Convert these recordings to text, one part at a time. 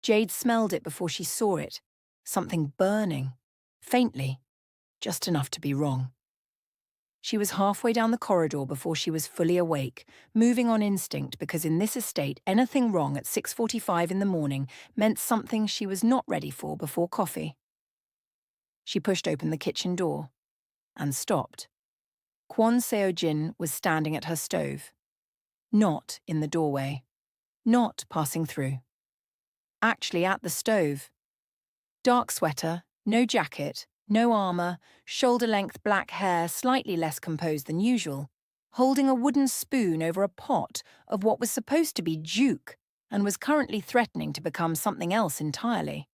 Jade smelled it before she saw it. Something burning. Faintly. Just enough to be wrong. She was halfway down the corridor before she was fully awake, moving on instinct because in this estate, anything wrong at 6:45 in the morning meant something she was not ready for before coffee. She pushed open the kitchen door and stopped. Kwon Seo-jin was standing at her stove. Not in the doorway. Not passing through. Actually at the stove. Dark sweater, no jacket, no armor, shoulder-length black hair slightly less composed than usual, holding a wooden spoon over a pot of what was supposed to be juke and was currently threatening to become something else entirely.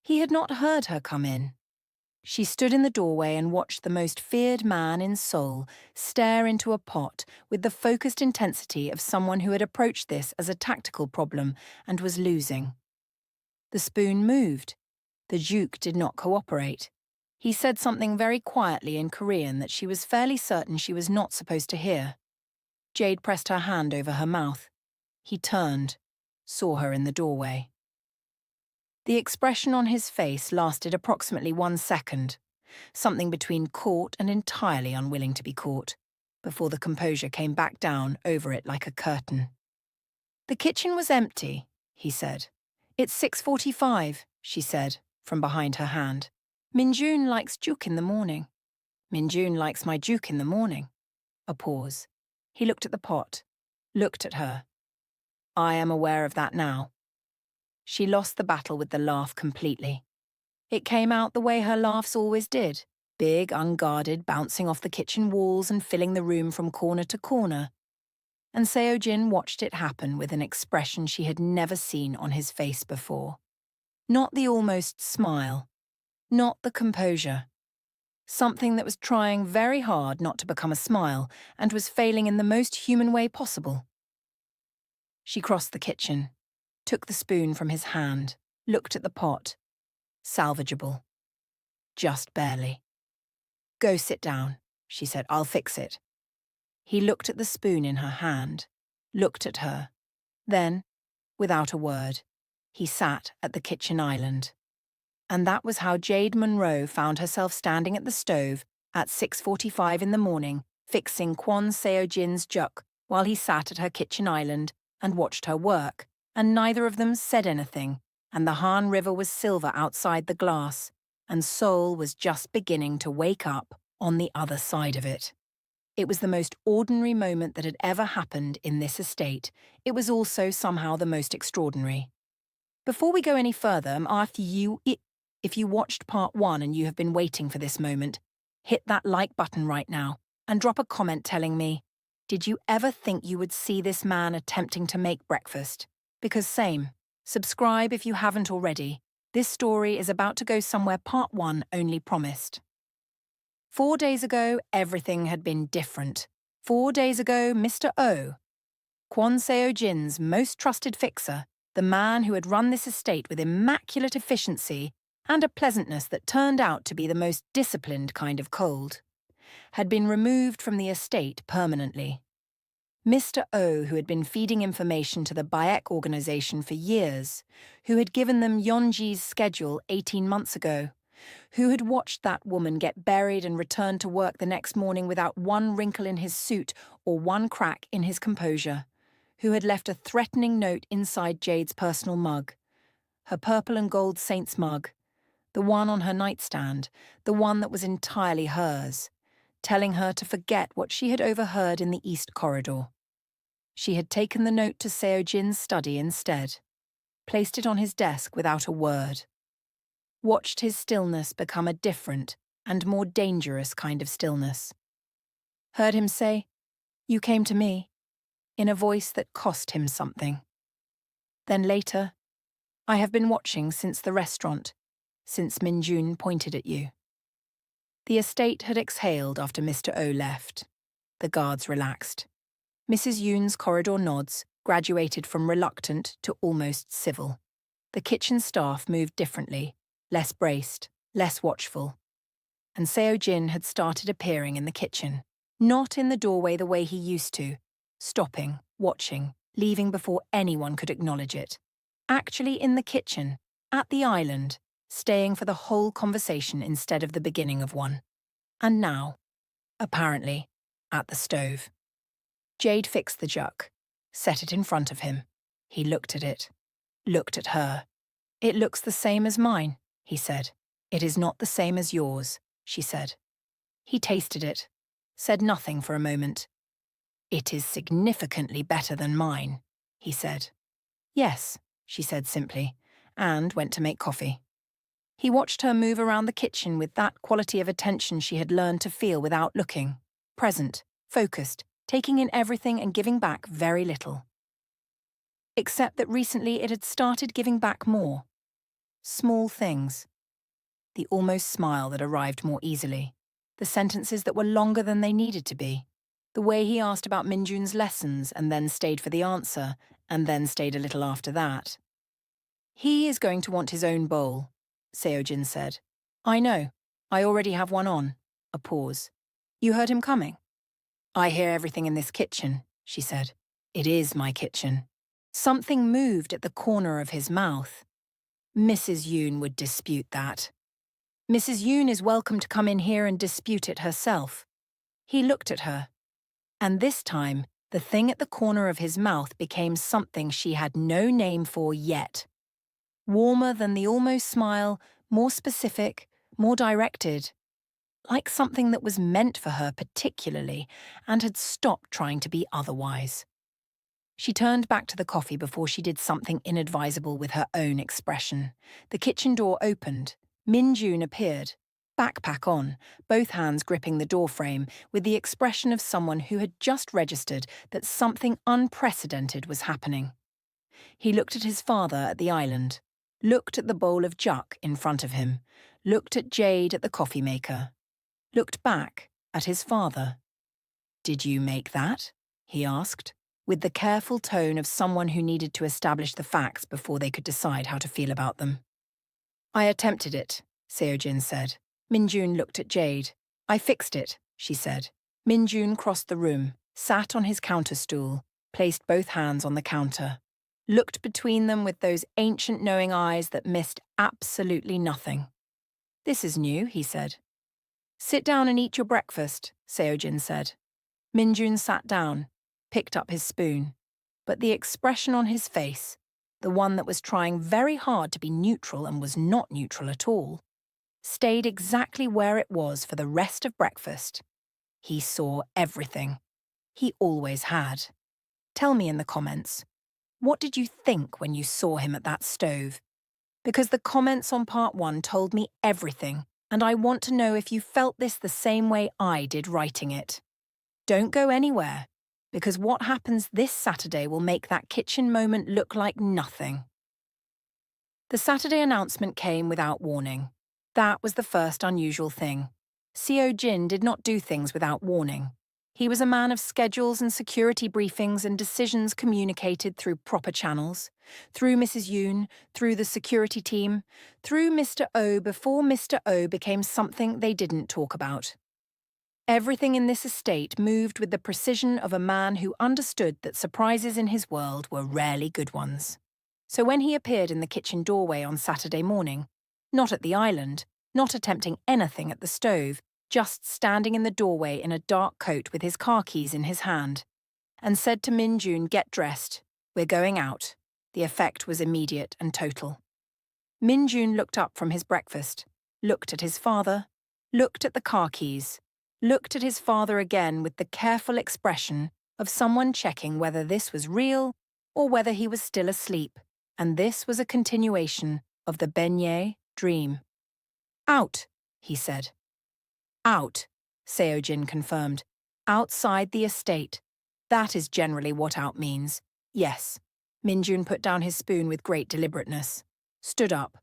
He had not heard her come in. She stood in the doorway and watched the most feared man in Seoul stare into a pot with the focused intensity of someone who had approached this as a tactical problem and was losing. The spoon moved. The juke did not cooperate. He said something very quietly in Korean that she was fairly certain she was not supposed to hear. Jade pressed her hand over her mouth. He turned, saw her in the doorway. The expression on his face lasted approximately 1 second, something between caught and entirely unwilling to be caught, before the composure came back down over it like a curtain. "The kitchen was empty," he said. "It's 6:45, she said, from behind her hand. "Minjun likes juke in the morning." "Minjun likes my juke in the morning." A pause. He looked at the pot, looked at her. "I am aware of that now." She lost the battle with the laugh completely. It came out the way her laughs always did, big, unguarded, bouncing off the kitchen walls and filling the room from corner to corner. And Seo-jin watched it happen with an expression she had never seen on his face before. Not the almost smile. Not the composure. Something that was trying very hard not to become a smile and was failing in the most human way possible. She crossed the kitchen, took the spoon from his hand, looked at the pot. Salvageable. Just barely. "Go sit down," she said. "I'll fix it." He looked at the spoon in her hand, looked at her. Then, without a word, he sat at the kitchen island. And that was how Jade Monroe found herself standing at the stove at 6:45 in the morning, fixing Kwon Seo-jin's juk while he sat at her kitchen island and watched her work, and neither of them said anything, and the Han River was silver outside the glass, and Seoul was just beginning to wake up on the other side of it. It was the most ordinary moment that had ever happened in this estate. It was also somehow the most extraordinary. Before we go any further, if you watched part 1 and you have been waiting for this moment, hit that like button right now and drop a comment telling me, did you ever think you would see this man attempting to make breakfast? Because same. Subscribe if you haven't already. This story is about to go somewhere part 1 only promised. 4 days ago, everything had been different. 4 days ago, Mr. O, Kwon Seo-jin's most trusted fixer, the man who had run this estate with immaculate efficiency and a pleasantness that turned out to be the most disciplined kind of cold, had been removed from the estate permanently. Mr. O, who had been feeding information to the Bayek organization for years, who had given them Yeonji's schedule 18 months ago, who had watched that woman get buried and returned to work the next morning without one wrinkle in his suit or one crack in his composure, who had left a threatening note inside Jade's personal mug, her purple and gold saint's mug, the one on her nightstand, the one that was entirely hers, telling her to forget what she had overheard in the East Corridor. She had taken the note to Seo-jin's study instead, placed it on his desk without a word, watched his stillness become a different and more dangerous kind of stillness. Heard him say, "You came to me," in a voice that cost him something. Then later, "I have been watching since the restaurant, since Minjun pointed at you." The estate had exhaled after Mr. O left. The guards relaxed. Mrs. Yoon's corridor nods graduated from reluctant to almost civil. The kitchen staff moved differently, less braced, less watchful. And Seo-jin had started appearing in the kitchen, not in the doorway the way he used to, stopping, watching, leaving before anyone could acknowledge it. Actually in the kitchen, at the island, staying for the whole conversation instead of the beginning of one. And now, apparently, at the stove. Jade fixed the juk, set it in front of him. He looked at it, looked at her. "It looks the same as mine," he said. "It is not the same as yours," she said. He tasted it, said nothing for a moment. "It is significantly better than mine," he said. "Yes," she said simply, and went to make coffee. He watched her move around the kitchen with that quality of attention she had learned to feel without looking, present, focused, taking in everything and giving back very little. Except that recently it had started giving back more. Small things. The almost smile that arrived more easily. The sentences that were longer than they needed to be. The way he asked about Minjun's lessons and then stayed for the answer, and then stayed a little after that. "He is going to want his own bowl," Seojin said. "I know. I already have one on." A pause. "You heard him coming?" "I hear everything in this kitchen," she said. "It is my kitchen." Something moved at the corner of his mouth. Mrs. Yoon would dispute that. Mrs. Yoon is welcome to come in here and dispute it herself. He looked at her. And this time, the thing at the corner of his mouth became something she had no name for yet. Warmer than the almost smile, more specific, more directed. Like something that was meant for her particularly and had stopped trying to be otherwise. She turned back to the coffee before she did something inadvisable with her own expression. The kitchen door opened. Minjun appeared, backpack on, both hands gripping the doorframe, with the expression of someone who had just registered that something unprecedented was happening. He looked at his father at the island, looked at the bowl of juk in front of him, looked at Jade at the coffee maker, looked back at his father. "Did you make that?" he asked, with the careful tone of someone who needed to establish the facts before they could decide how to feel about them. "I attempted it," Seojin said. Minjun looked at Jade. "I fixed it," she said. Minjun crossed the room, sat on his counter stool, placed both hands on the counter, looked between them with those ancient knowing eyes that missed absolutely nothing. "This is new," he said. "Sit down and eat your breakfast," Seojin said. Minjun sat down, picked up his spoon, but the expression on his face, the one that was trying very hard to be neutral and was not neutral at all, stayed exactly where it was for the rest of breakfast. He saw everything. He always had. Tell me in the comments, what did you think when you saw him at that stove? Because the comments on part 1 told me everything, and I want to know if you felt this the same way I did writing it. Don't go anywhere, because what happens this Saturday will make that kitchen moment look like nothing. The Saturday announcement came without warning. That was the first unusual thing. Seo Jin did not do things without warning. He was a man of schedules and security briefings and decisions communicated through proper channels, through Mrs. Yoon, through the security team, through Mr. O before Mr. O became something they didn't talk about. Everything in this estate moved with the precision of a man who understood that surprises in his world were rarely good ones. So when he appeared in the kitchen doorway on Saturday morning, not at the island, not attempting anything at the stove, just standing in the doorway in a dark coat with his car keys in his hand, and said to Minjun, "Get dressed, we're going out," the effect was immediate and total. Minjun looked up from his breakfast, looked at his father, looked at the car keys, looked at his father again with the careful expression of someone checking whether this was real or whether he was still asleep, and this was a continuation of the beignet dream. "Out," he said. "Out," Seojin confirmed. "Outside the estate. That is generally what out means. Yes." Minjun put down his spoon with great deliberateness, stood up,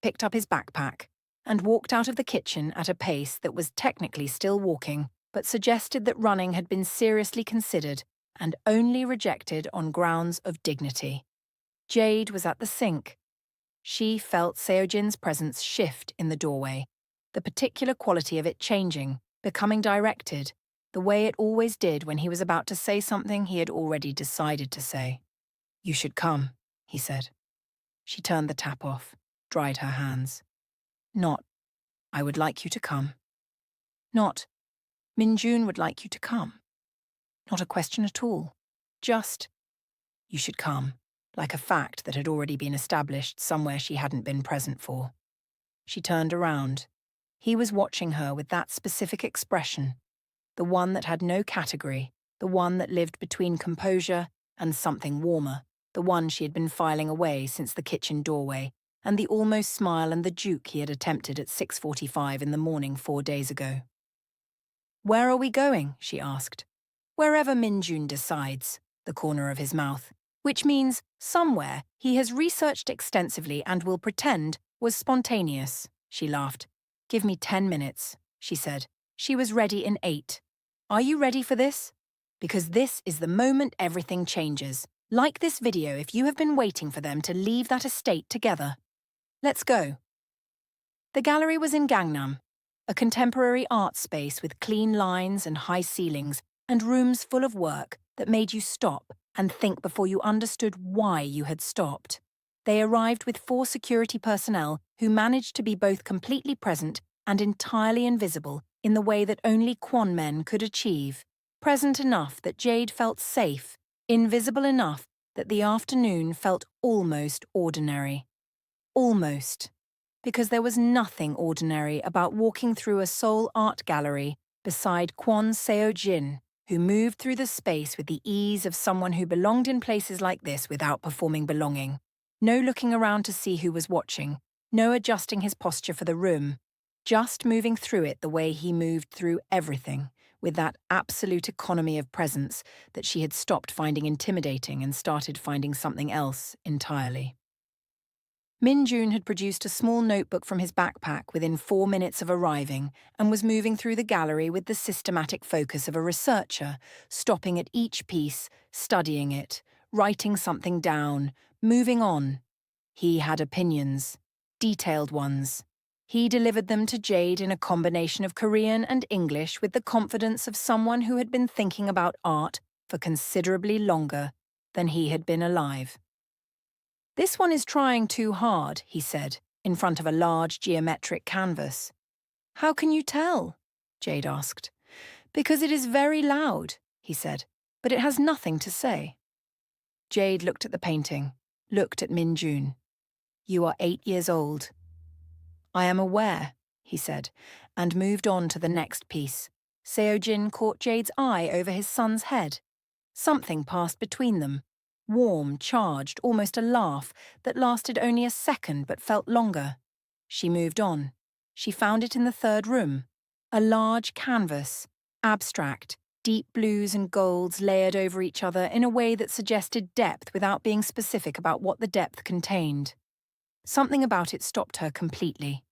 picked up his backpack, and walked out of the kitchen at a pace that was technically still walking, but suggested that running had been seriously considered and only rejected on grounds of dignity. Jade was at the sink. She felt Seojin's presence shift in the doorway, the particular quality of it changing, becoming directed, the way it always did when he was about to say something he had already decided to say. "You should come," he said. She turned the tap off, dried her hands. Not, I would like you to come. Not, Min-jun would like you to come. Not a question at all. Just, you should come, like a fact that had already been established somewhere she hadn't been present for. She turned around. He was watching her with that specific expression, the one that had no category, the one that lived between composure and something warmer, the one she had been filing away since the kitchen doorway, and the almost smile and the juke he had attempted at 6:45 in the morning 4 days ago. "Where are we going?" she asked. "Wherever Min-jun decides," the corner of his mouth, which means somewhere he has researched extensively and will pretend was spontaneous. She laughed. "Give me 10 minutes, she said. She was ready in 8. "Are you ready for this? Because this is the moment everything changes. Like this video if you have been waiting for them to leave that estate together. Let's go." The gallery was in Gangnam, a contemporary art space with clean lines and high ceilings and rooms full of work that made you stop and think before you understood why you had stopped. They arrived with 4 security personnel who managed to be both completely present and entirely invisible in the way that only Kwon men could achieve. Present enough that Jade felt safe, invisible enough that the afternoon felt almost ordinary. Almost. Because there was nothing ordinary about walking through a Seoul art gallery beside Kwon Seo-jin, who moved through the space with the ease of someone who belonged in places like this without performing belonging. No looking around to see who was watching, no adjusting his posture for the room, just moving through it the way he moved through everything, with that absolute economy of presence that she had stopped finding intimidating and started finding something else entirely. Min-jun had produced a small notebook from his backpack within 4 minutes of arriving and was moving through the gallery with the systematic focus of a researcher, stopping at each piece, studying it, writing something down, moving on. He had opinions, detailed ones. He delivered them to Jade in a combination of Korean and English with the confidence of someone who had been thinking about art for considerably longer than he had been alive. "This one is trying too hard," he said, in front of a large geometric canvas. "How can you tell?" Jade asked. "Because it is very loud," he said, "but it has nothing to say." Jade looked at the painting, looked at Min-jun. "You are 8 years old." "I am aware," he said, and moved on to the next piece. Seo-jin caught Jade's eye over his son's head. Something passed between them. Warm, charged, almost a laugh that lasted only a second but felt longer. She moved on. She found it in the 3rd room. A large canvas, abstract, deep blues and golds layered over each other in a way that suggested depth without being specific about what the depth contained. Something about it stopped her completely.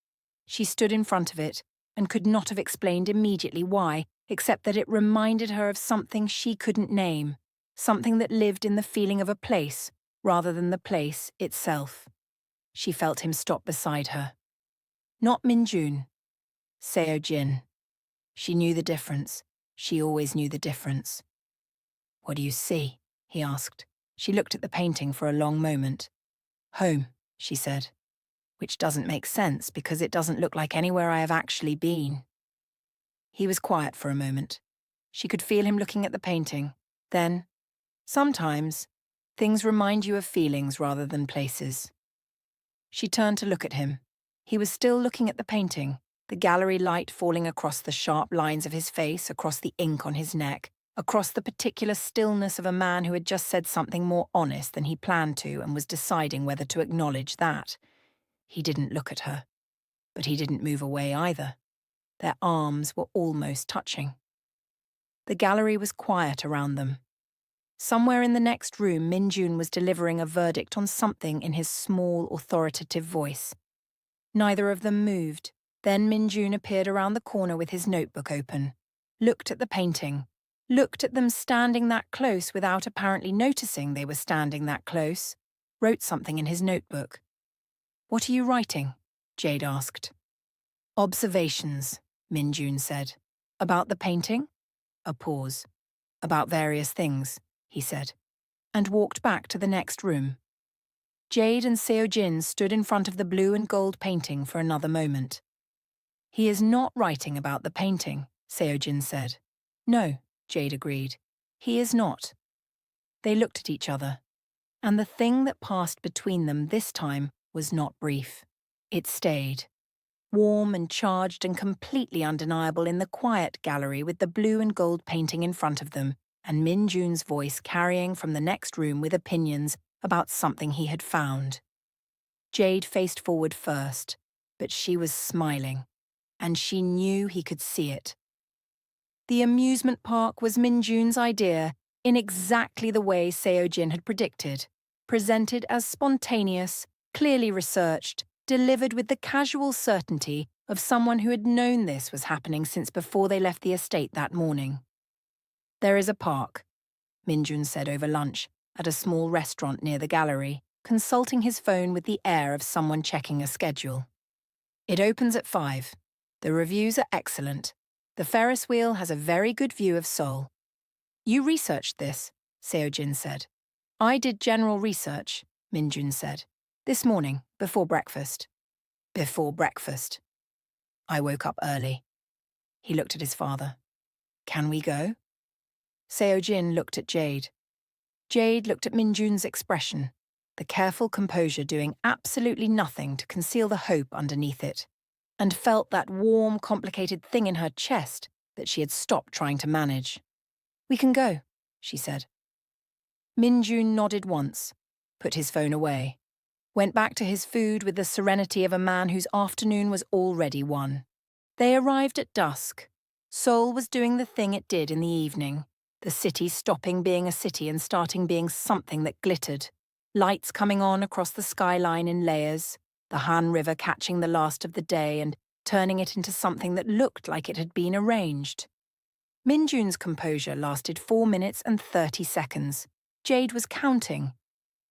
She stood in front of it and could not have explained immediately why, except that it reminded her of something she couldn't name. Something that lived in the feeling of a place, rather than the place itself. She felt him stop beside her. Not Min-jun. Seo-jin. She knew the difference. She always knew the difference. "What do you see?" he asked. She looked at the painting for a long moment. "Home," she said. "Which doesn't make sense because it doesn't look like anywhere I have actually been." He was quiet for a moment. She could feel him looking at the painting. Then, "Sometimes, things remind you of feelings rather than places." She turned to look at him. He was still looking at the painting, the gallery light falling across the sharp lines of his face, across the ink on his neck, across the particular stillness of a man who had just said something more honest than he planned to and was deciding whether to acknowledge that. He didn't look at her, but he didn't move away either. Their arms were almost touching. The gallery was quiet around them. Somewhere in the next room, Min-jun was delivering a verdict on something in his small, authoritative voice. Neither of them moved. Then Min-jun appeared around the corner with his notebook open, looked at the painting, looked at them standing that close without apparently noticing they were standing that close, wrote something in his notebook. "What are you writing?" Jade asked. "Observations," Min-jun said. "About the painting?" A pause. "About various things," he said, and walked back to the next room. Jade and Seo-jin stood in front of the blue and gold painting for another moment. "He is not writing about the painting," Seo-jin said. "No," Jade agreed. "He is not." They looked at each other, and the thing that passed between them this time was not brief. It stayed, warm and charged and completely undeniable in the quiet gallery with the blue and gold painting in front of them, and Min Jun's voice carrying from the next room with opinions about something he had found. Jade faced forward first, but she was smiling, and she knew he could see it. The amusement park was Min Jun's idea in exactly the way Seo-jin had predicted, presented as spontaneous, clearly researched, delivered with the casual certainty of someone who had known this was happening since before they left the estate that morning. "There is a park," Min Jun said over lunch at a small restaurant near the gallery, consulting his phone with the air of someone checking a schedule. "It opens at 5. The reviews are excellent. The Ferris wheel has a very good view of Seoul." "You researched this," Seo-jin said. "I did general research," Min Jun said. "This morning, before breakfast." "Before breakfast." "I woke up early." He looked at his father. "Can we go?" Seo-jin looked at Jade. Jade looked at Min Jun's expression, the careful composure doing absolutely nothing to conceal the hope underneath it, and felt that warm, complicated thing in her chest that she had stopped trying to manage. "We can go," she said. Min Jun nodded once, put his phone away, went back to his food with the serenity of a man whose afternoon was already won. They arrived at dusk. Seoul was doing the thing it did in the evening, the city stopping being a city and starting being something that glittered, lights coming on across the skyline in layers, the Han River catching the last of the day and turning it into something that looked like it had been arranged. Min Jun's composure lasted 4 minutes and 30 seconds. Jade was counting.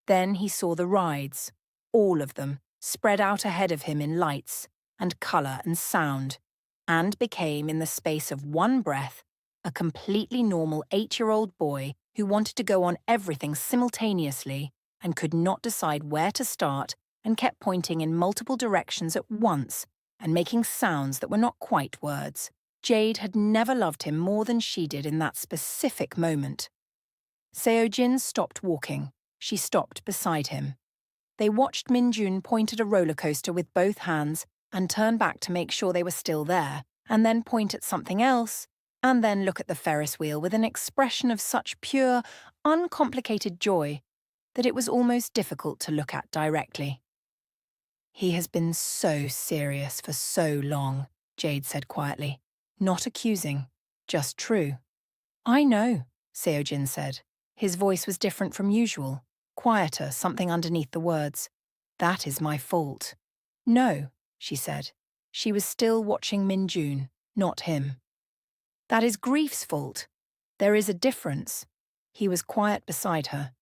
Then he saw the rides, all of them, spread out ahead of him in lights and colour and sound, and became, in the space of one breath, a completely normal 8-year-old boy who wanted to go on everything simultaneously and could not decide where to start and kept pointing in multiple directions at once and making sounds that were not quite words. Jade had never loved him more than she did in that specific moment. Seo-jin stopped walking. She stopped beside him. They watched Min Jun point at a roller coaster with both hands and turn back to make sure they were still there, and then point at something else, and then look at the Ferris wheel with an expression of such pure, uncomplicated joy that it was almost difficult to look at directly. "He has been so serious for so long," Jade said quietly. Not accusing, just true. "I know," Seo-jin said. His voice was different from usual, quieter, something underneath the words. "That is my fault." "No," she said. She was still watching Min Jun, not him. "That is grief's fault. There is a difference." He was quiet beside her.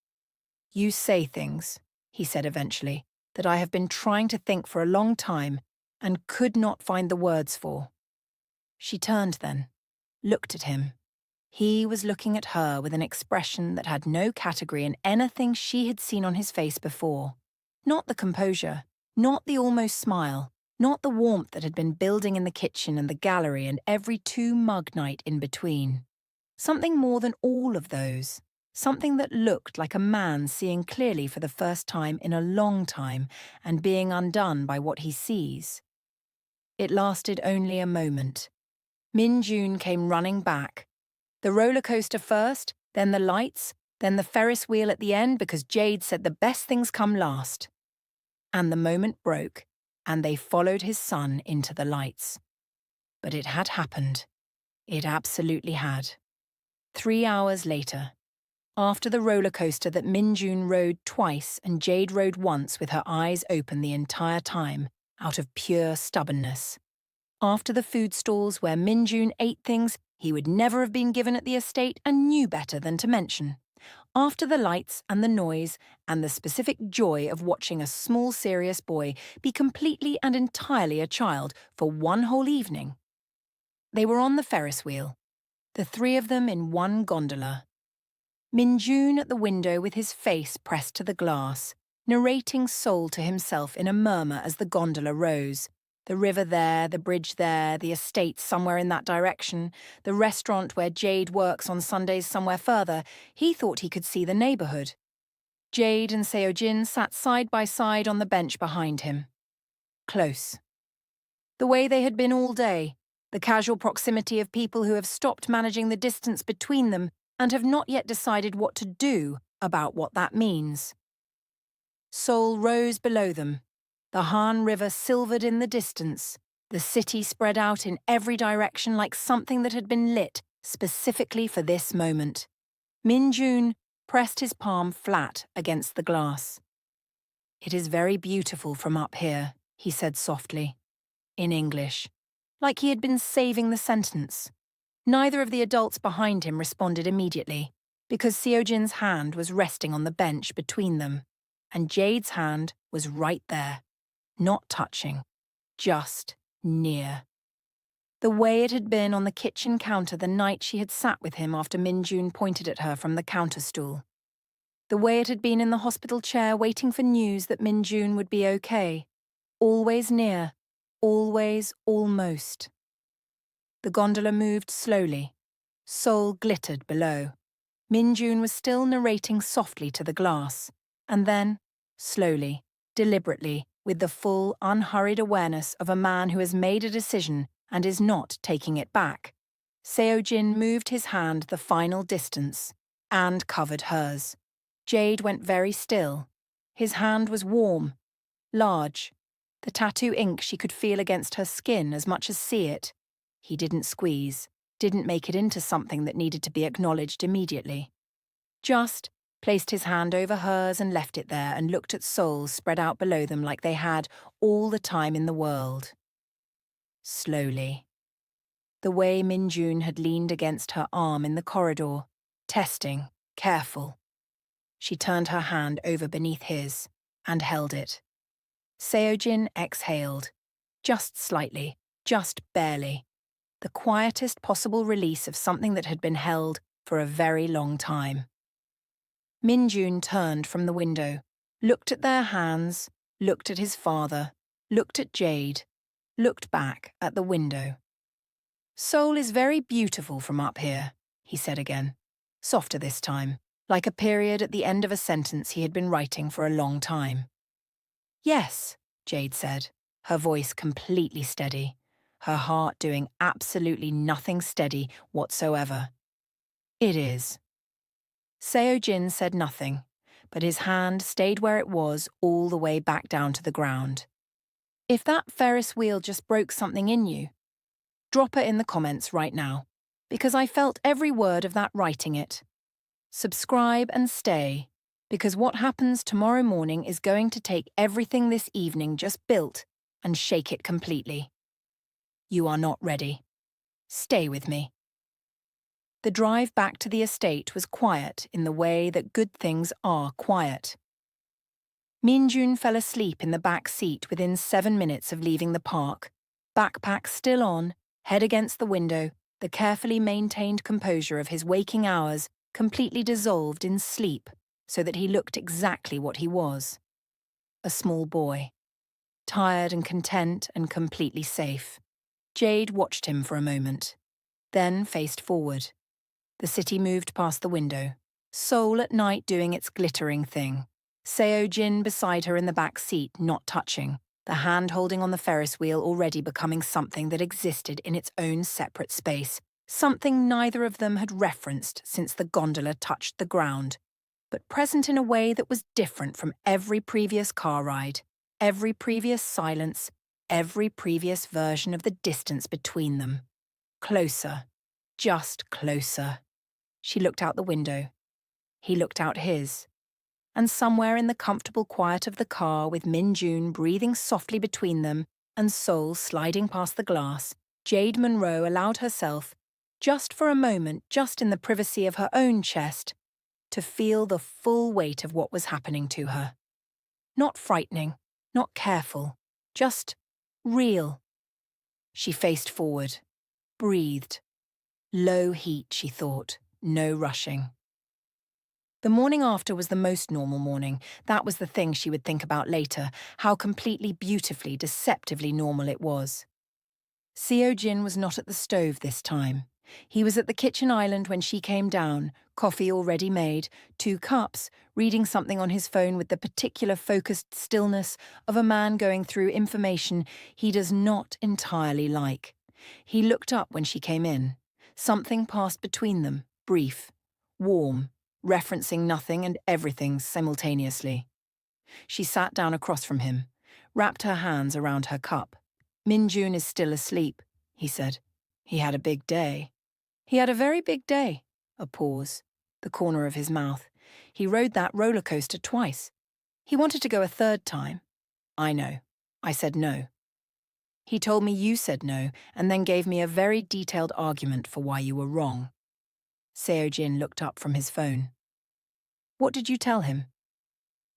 "You say things," he said eventually, "that I have been trying to think for a long time and could not find the words for." She turned then, looked at him. He was looking at her with an expression that had no category in anything she had seen on his face before. Not the composure, not the almost smile, not the warmth that had been building in the kitchen and the gallery and every 2-mug night in between. Something more than all of those. Something that looked like a man seeing clearly for the first time in a long time and being undone by what he sees. It lasted only a moment. Min Jun came running back. The roller coaster first, then the lights, then the Ferris wheel at the end because Jade said the best things come last. And the moment broke, and they followed his son into the lights. But it had happened. It absolutely had. 3 hours later, after the roller coaster that Min Jun rode twice and Jade rode once with her eyes open the entire time, out of pure stubbornness. After the food stalls where Min Jun ate things he would never have been given at the estate and knew better than to mention. After the lights and the noise and the specific joy of watching a small serious boy be completely and entirely a child for one whole evening. They were on the Ferris wheel, the 3 of them in one gondola. Min Jun at the window with his face pressed to the glass, narrating Seoul to himself in a murmur as the gondola rose. The river there, the bridge there, the estate somewhere in that direction, the restaurant where Jade works on Sundays somewhere further. He thought he could see the neighborhood. Jade and Seojin sat side by side on the bench behind him. Close. The way they had been all day, the casual proximity of people who have stopped managing the distance between them and have not yet decided what to do about what that means. Seoul rose below them, the Han River silvered in the distance, the city spread out in every direction like something that had been lit specifically for this moment. Min-jun pressed his palm flat against the glass. "It is very beautiful from up here," he said softly, in English, like he had been saving the sentence. Neither of the adults behind him responded immediately, because Seojin's hand was resting on the bench between them, and Jade's hand was right there, not touching, just near. The way it had been on the kitchen counter the night she had sat with him after Min-jun pointed at her from the counter stool. The way it had been in the hospital chair waiting for news that Min-jun would be okay. Always near, always almost. The gondola moved slowly. Seoul glittered below. Min-jun was still narrating softly to the glass, and then, slowly, deliberately, with the full, unhurried awareness of a man who has made a decision and is not taking it back, Seojin moved his hand the final distance and covered hers. Jade went very still. His hand was warm, large. The tattoo ink she could feel against her skin as much as see it. He didn't squeeze, didn't make it into something that needed to be acknowledged immediately. Just placed his hand over hers and left it there and looked at Seoul spread out below them like they had all the time in the world. Slowly. The way Min-jun had leaned against her arm in the corridor, testing, careful. She turned her hand over beneath his and held it. Seojin exhaled, just slightly, just barely. The quietest possible release of something that had been held for a very long time. Min-jun turned from the window, looked at their hands, looked at his father, looked at Jade, looked back at the window. "Seoul is very beautiful from up here," he said again, softer this time, like a period at the end of a sentence he had been writing for a long time. "Yes," Jade said, her voice completely steady, her heart doing absolutely nothing steady whatsoever. "It is." Seojin said nothing, but his hand stayed where it was all the way back down to the ground. If that Ferris wheel just broke something in you, drop it in the comments right now, because I felt every word of that writing it. Subscribe and stay, because what happens tomorrow morning is going to take everything this evening just built and shake it completely. You are not ready. Stay with me. The drive back to the estate was quiet in the way that good things are quiet. Min-jun fell asleep in the back seat within 7 minutes of leaving the park, backpack still on, head against the window, the carefully maintained composure of his waking hours completely dissolved in sleep so that he looked exactly what he was. A small boy. Tired and content and completely safe. Jade watched him for a moment, then faced forward. The city moved past the window, Seoul at night doing its glittering thing. Seojin beside her in the back seat, not touching, the hand holding on the Ferris wheel already becoming something that existed in its own separate space, something neither of them had referenced since the gondola touched the ground, but present in a way that was different from every previous car ride, every previous silence, every previous version of the distance between them. Closer, just closer. She looked out the window. He looked out his. And somewhere in the comfortable quiet of the car, with Min-jun breathing softly between them and Seoul sliding past the glass, Jade Monroe allowed herself, just for a moment, just in the privacy of her own chest, to feel the full weight of what was happening to her. Not frightening, not careful, just real. She faced forward, breathed. Low heat, she thought, no rushing. The morning after was the most normal morning. That was the thing she would think about later, how completely, beautifully, deceptively normal it was. Seo-jin was not at the stove this time. He was at the kitchen island when she came down, coffee already made, 2 cups, reading something on his phone with the particular focused stillness of a man going through information he does not entirely like. He looked up when she came in. Something passed between them, brief, warm, referencing nothing and everything simultaneously. She sat down across from him, wrapped her hands around her cup. Min-jun is still asleep, he said. He had a big day. He had a very big day. A pause. The corner of his mouth. He rode that roller coaster twice. He wanted to go a third time. I know. I said no. He told me you said no, and then gave me a very detailed argument for why you were wrong. Seo-jin looked up from his phone. What did you tell him?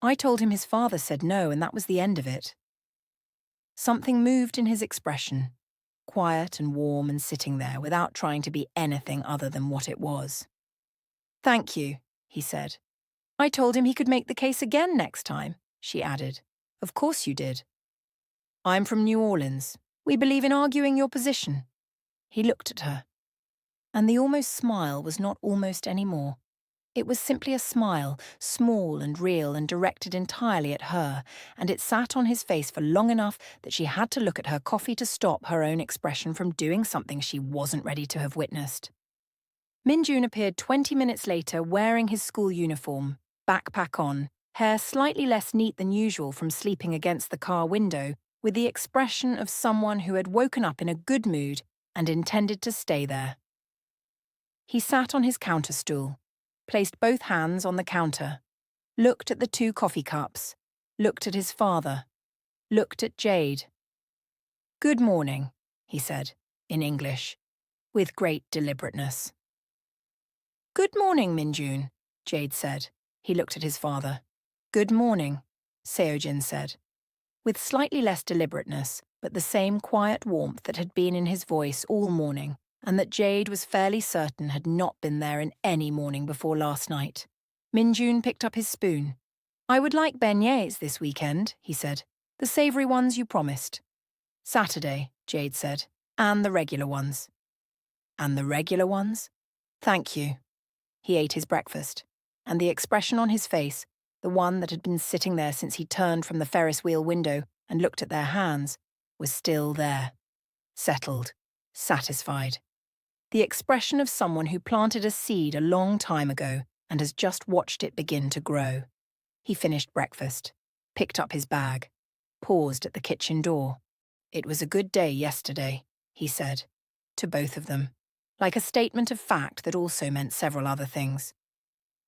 I told him his father said no, and that was the end of it. Something moved in his expression, quiet and warm and sitting there without trying to be anything other than what it was. Thank you, he said. I told him he could make the case again next time, she added. Of course you did. I'm from New Orleans. We believe in arguing your position. He looked at her. And the almost smile was not almost anymore. It was simply a smile, small and real and directed entirely at her, and it sat on his face for long enough that she had to look at her coffee to stop her own expression from doing something she wasn't ready to have witnessed. Min-jun appeared 20 minutes later wearing his school uniform, backpack on, hair slightly less neat than usual from sleeping against the car window, with the expression of someone who had woken up in a good mood and intended to stay there. He sat on his counter stool, placed both hands on the counter, looked at the 2 coffee cups, looked at his father, looked at Jade. Good morning, he said, in English, with great deliberateness. Good morning, Min-jun, Jade said. He looked at his father. Good morning, Seo-jin said, with slightly less deliberateness, but the same quiet warmth that had been in his voice all morning, and that Jade was fairly certain had not been there in any morning before last night. Min-jun picked up his spoon. I would like beignets this weekend, he said. The savoury ones you promised. Saturday, Jade said, and the regular ones. And the regular ones? Thank you. He ate his breakfast, and the expression on his face, the one that had been sitting there since he turned from the Ferris wheel window and looked at their hands, was still there. Settled, satisfied. The expression of someone who planted a seed a long time ago and has just watched it begin to grow. He finished breakfast, picked up his bag, paused at the kitchen door. It was a good day yesterday, he said, to both of them, like a statement of fact that also meant several other things.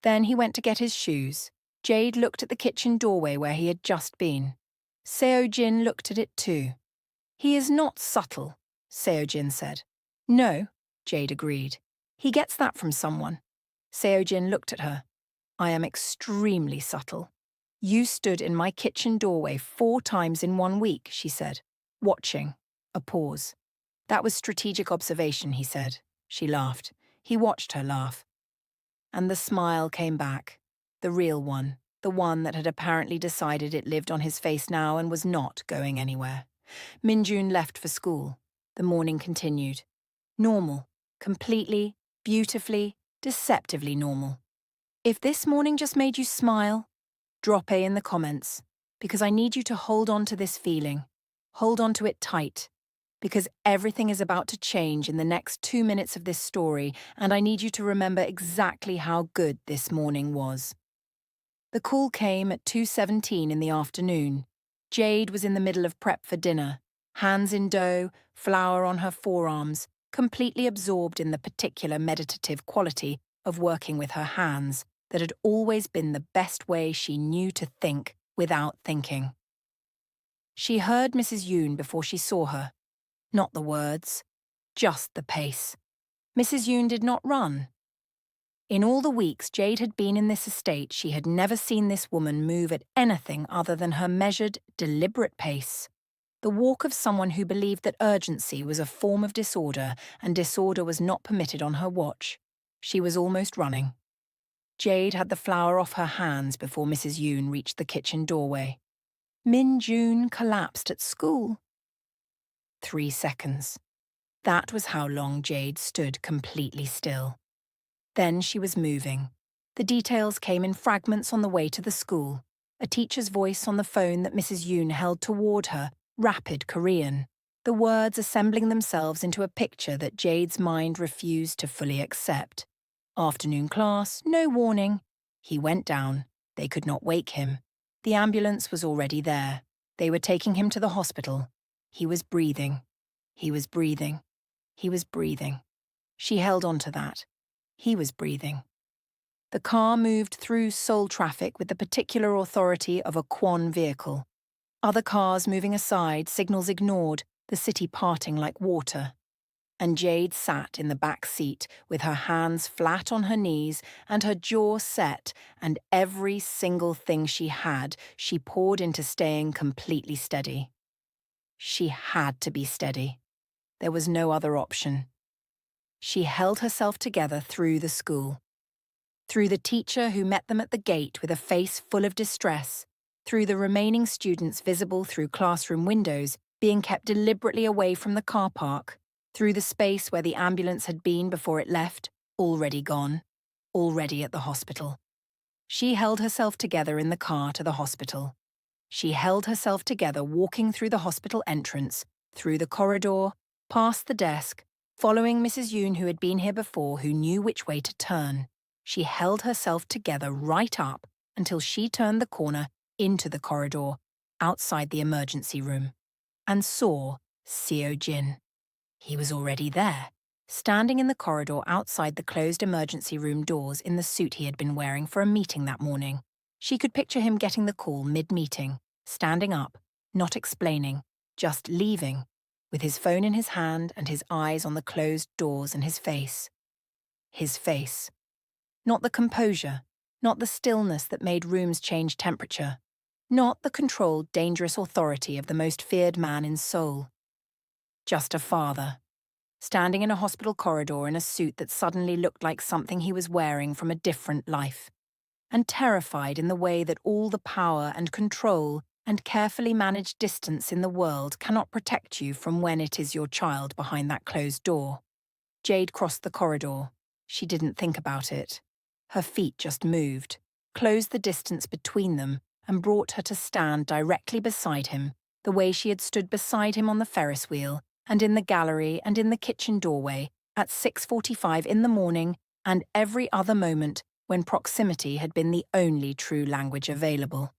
Then he went to get his shoes. Jade looked at the kitchen doorway where he had just been. Seo-jin looked at it too. He is not subtle, Seo-jin said. No, Jade agreed. He gets that from someone. Seo-jin looked at her. I am extremely subtle. You stood in my kitchen doorway 4 times in 1 week, she said, watching. A pause. That was strategic observation, he said. She laughed. He watched her laugh. And the smile came back. The real one. The one that had apparently decided it lived on his face now and was not going anywhere. Min-jun left for school. The morning continued. Normal. Completely, beautifully, deceptively normal. If this morning just made you smile, drop A in the comments, because I need you to hold on to this feeling. Hold on to it tight, because everything is about to change in the next 2 minutes of this story, and I need you to remember exactly how good this morning was. The call came at 2:17 in the afternoon. Jade was in the middle of prep for dinner, hands in dough, flour on her forearms, completely absorbed in the particular meditative quality of working with her hands that had always been the best way she knew to think without thinking. She heard Mrs. Yoon before she saw her. Not the words, just the pace. Mrs. Yoon did not run. In all the weeks Jade had been in this estate, she had never seen this woman move at anything other than her measured, deliberate pace. The walk of someone who believed that urgency was a form of disorder and disorder was not permitted on her watch. She was almost running. Jade had the flower off her hands before Mrs. Yoon reached the kitchen doorway. Min June collapsed at school. 3 seconds. That was how long Jade stood completely still. Then she was moving. The details came in fragments on the way to the school. A teacher's voice on the phone that Mrs. Yoon held toward her, rapid Korean. The words assembling themselves into a picture that Jade's mind refused to fully accept. Afternoon class, no warning. He went down. They could not wake him. The ambulance was already there. They were taking him to the hospital. He was breathing. He was breathing. He was breathing. She held on to that. He was breathing. The car moved through Seoul traffic with the particular authority of a Kwon vehicle. Other cars moving aside, signals ignored, the city parting like water. And Jade sat in the back seat with her hands flat on her knees and her jaw set, and every single thing she had, she poured into staying completely steady. She had to be steady. There was no other option. She held herself together through the school. Through the teacher who met them at the gate with a face full of distress, through the remaining students visible through classroom windows, being kept deliberately away from the car park, through the space where the ambulance had been before it left, already gone, already at the hospital. She held herself together in the car to the hospital. She held herself together walking through the hospital entrance, through the corridor, past the desk, following Mrs. Yoon who had been here before, who knew which way to turn. She held herself together right up until she turned the corner into the corridor, outside the emergency room, and saw Seo-jin. He was already there, standing in the corridor outside the closed emergency room doors in the suit he had been wearing for a meeting that morning. She could picture him getting the call mid-meeting, standing up, not explaining, just leaving, with his phone in his hand and his eyes on the closed doors and his face. His face. Not the composure, not the stillness that made rooms change temperature, not the controlled, dangerous authority of the most feared man in Seoul. Just a father, standing in a hospital corridor in a suit that suddenly looked like something he was wearing from a different life, and terrified in the way that all the power and control and carefully managed distance in the world cannot protect you from when it is your child behind that closed door. Jade crossed the corridor. She didn't think about it. Her feet just moved, closed the distance between them, and brought her to stand directly beside him, the way she had stood beside him on the Ferris wheel, and in the gallery and in the kitchen doorway, at 6:45 in the morning, and every other moment when proximity had been the only true language available.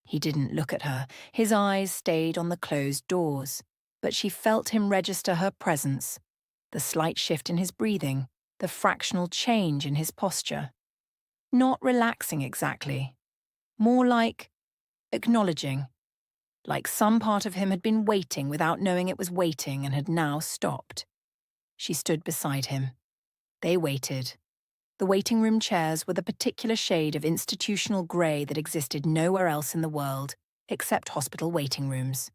He didn't look at her. His eyes stayed on the closed doors, but she felt him register her presence, the slight shift in his breathing, the fractional change in his posture. Not relaxing exactly, more like acknowledging, like some part of him had been waiting without knowing it was waiting and had now stopped. She stood beside him. They waited. The waiting room chairs were the particular shade of institutional grey that existed nowhere else in the world, except hospital waiting rooms.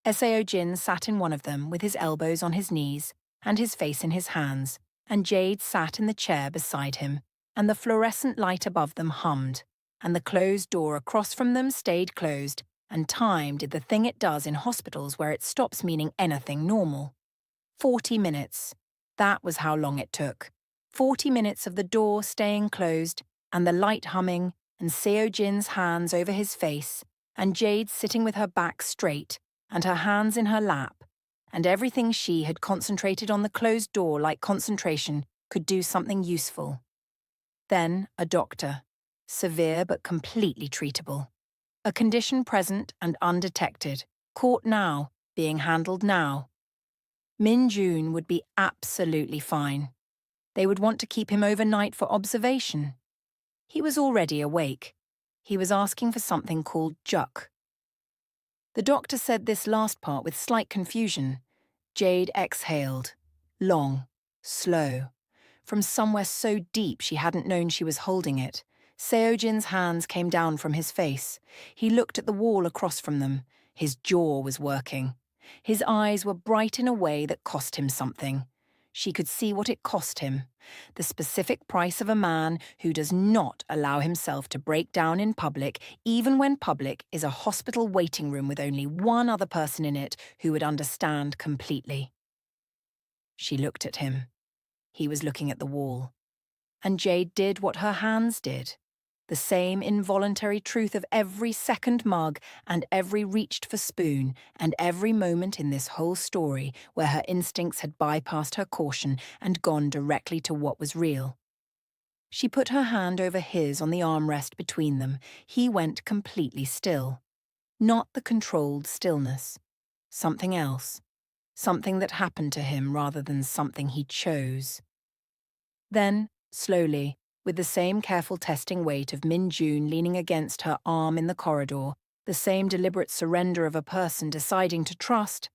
Seo-jin sat in one of them with his elbows on his knees and his face in his hands, and Jade sat in the chair beside him, and the fluorescent light above them hummed, and the closed door across from them stayed closed, and time did the thing it does in hospitals where it stops meaning anything normal. 40 minutes. That was how long it took. 40 minutes of the door staying closed, and the light humming, and Seo-jin's hands over his face, and Jade sitting with her back straight, and her hands in her lap, and everything she had concentrated on the closed door like concentration could do something useful. Then a doctor, severe but completely treatable. A condition present and undetected, caught now, being handled now. Min June would be absolutely fine. They would want to keep him overnight for observation. He was already awake. He was asking for something called juk. The doctor said this last part with slight confusion. Jade exhaled. Long, slow. From somewhere so deep she hadn't known she was holding it. Seo-jin's hands came down from his face. He looked at the wall across from them. His jaw was working. His eyes were bright in a way that cost him something. She could see what it cost him, the specific price of a man who does not allow himself to break down in public, even when public is a hospital waiting room with only one other person in it who would understand completely. She looked at him. He was looking at the wall. And Jade did what her hands did. The same involuntary truth of every second mug and every reached for spoon and every moment in this whole story where her instincts had bypassed her caution and gone directly to what was real. She put her hand over his on the armrest between them. He went completely still. Not the controlled stillness. Something else. Something that happened to him rather than something he chose. Then, slowly, with the same careful testing weight of Min-June leaning against her arm in the corridor, the same deliberate surrender of a person deciding to trust,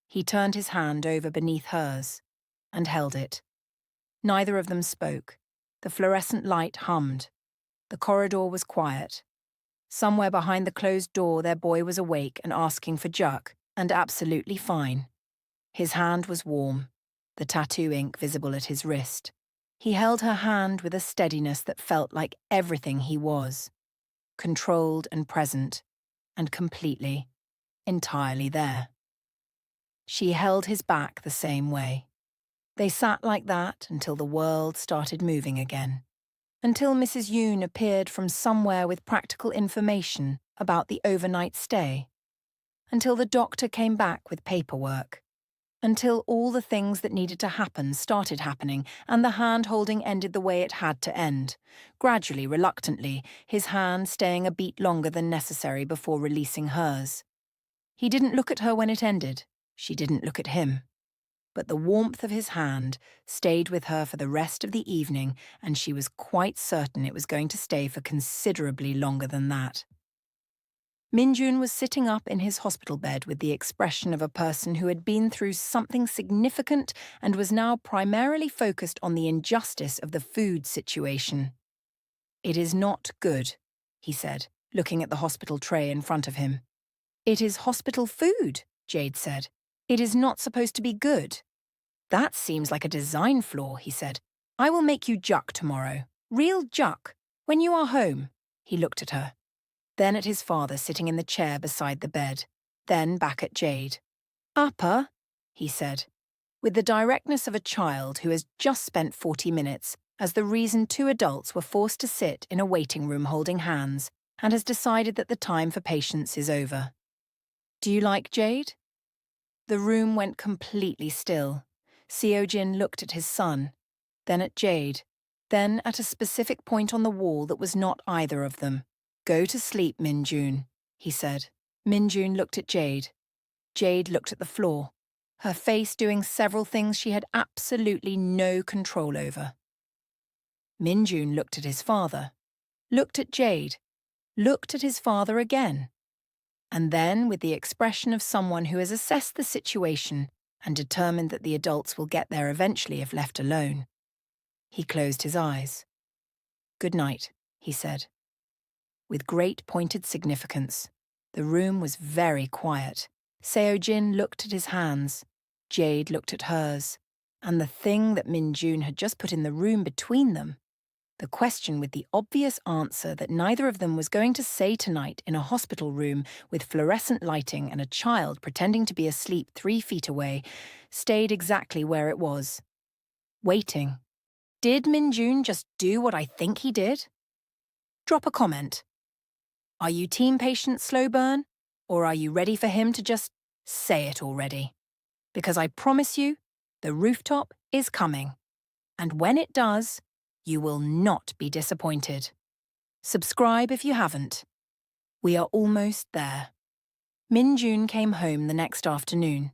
he turned his hand over beneath hers and held it. Neither of them spoke. The fluorescent light hummed. The corridor was quiet. Somewhere behind the closed door their boy was awake and asking for Juk, and absolutely fine. His hand was warm, the tattoo ink visible at his wrist. He held her hand with a steadiness that felt like everything he was. Controlled and present, and completely, entirely there. She held his back the same way. They sat like that until the world started moving again. Until Mrs. Yoon appeared from somewhere with practical information about the overnight stay. Until the doctor came back with paperwork. Until all the things that needed to happen started happening and the hand-holding ended the way it had to end, gradually, reluctantly, his hand staying a beat longer than necessary before releasing hers. He didn't look at her when it ended. She didn't look at him. But the warmth of his hand stayed with her for the rest of the evening, and she was quite certain it was going to stay for considerably longer than that. Min-June was sitting up in his hospital bed with the expression of a person who had been through something significant and was now primarily focused on the injustice of the food situation. "It is not good," he said, looking at the hospital tray in front of him. "It is hospital food," Jade said. "It is not supposed to be good." "That seems like a design flaw," he said. "I will make you Juk tomorrow. Real Juk. When you are home." He looked at her. Then at his father sitting in the chair beside the bed, then back at Jade. "Appa," he said, with the directness of a child who has just spent 40 minutes as the reason two adults were forced to sit in a waiting room holding hands and has decided that the time for patience is over. "Do you like Jade?" The room went completely still. Seo-jin looked at his son, then at Jade, then at a specific point on the wall that was not either of them. "Go to sleep, Min-June," he said. Min-June looked at Jade. Jade looked at the floor, her face doing several things she had absolutely no control over. Min-June looked at his father, looked at Jade, looked at his father again. And then, with the expression of someone who has assessed the situation and determined that the adults will get there eventually if left alone, he closed his eyes. "Good night," he said. With great pointed significance. The room was very quiet. Seo-jin looked at his hands. Jade looked at hers. And the thing that Min-June had just put in the room between them, the question with the obvious answer that neither of them was going to say tonight in a hospital room with fluorescent lighting and a child pretending to be asleep 3 feet away, stayed exactly where it was. Waiting. Did Min-June just do what I think he did? Drop a comment. Are you team patient slow burn? Or are you ready for him to just say it already? Because I promise you, the rooftop is coming. And when it does, you will not be disappointed. Subscribe if you haven't. We are almost there. Min-June came home the next afternoon.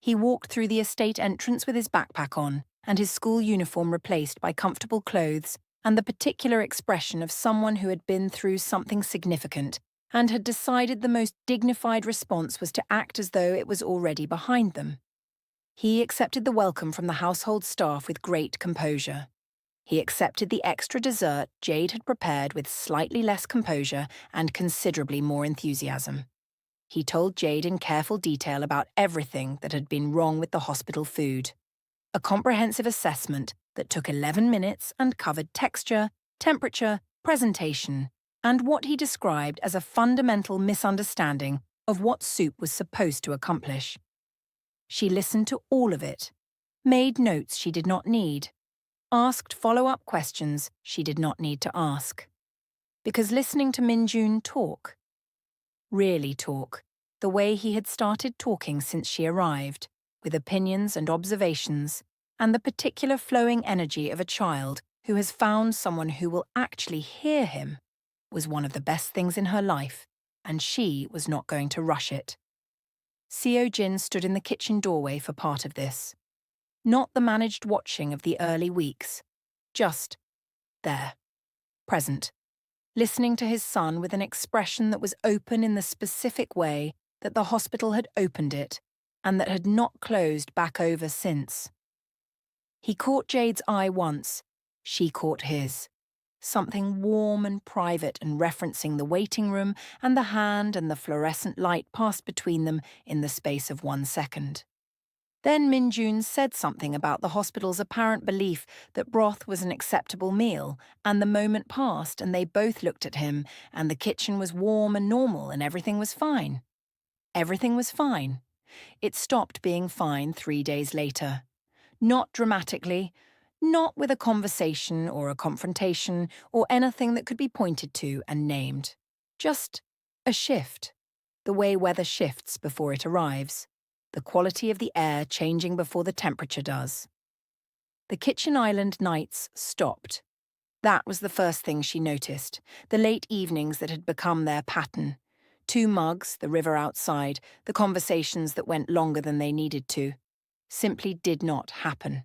He walked through the estate entrance with his backpack on and his school uniform replaced by comfortable clothes and the particular expression of someone who had been through something significant and had decided the most dignified response was to act as though it was already behind them. He accepted the welcome from the household staff with great composure. He accepted the extra dessert Jade had prepared with slightly less composure and considerably more enthusiasm. He told Jade in careful detail about everything that had been wrong with the hospital food. A comprehensive assessment that took 11 minutes and covered texture, temperature, presentation, and what he described as a fundamental misunderstanding of what soup was supposed to accomplish. She listened to all of it, made notes she did not need, asked follow-up questions she did not need to ask. Because listening to Min-jun talk, really talk, the way he had started talking since she arrived, with opinions and observations, and the particular flowing energy of a child who has found someone who will actually hear him, was one of the best things in her life, and she was not going to rush it. Seo-jin stood in the kitchen doorway for part of this. Not the managed watching of the early weeks, just there, present, listening to his son with an expression that was open in the specific way that the hospital had opened it, and that had not closed back over since. He caught Jade's eye once, she caught his. Something warm and private and referencing the waiting room and the hand and the fluorescent light passed between them in the space of 1 second. Then Min-jun said something about the hospital's apparent belief that broth was an acceptable meal, and the moment passed and they both looked at him, and the kitchen was warm and normal and everything was fine. Everything was fine. It stopped being fine 3 days later. Not dramatically, not with a conversation or a confrontation or anything that could be pointed to and named. Just a shift. The way weather shifts before it arrives. The quality of the air changing before the temperature does. The kitchen island nights stopped. That was the first thing she noticed, the late evenings that had become their pattern. 2 mugs, the river outside, the conversations that went longer than they needed to, simply did not happen.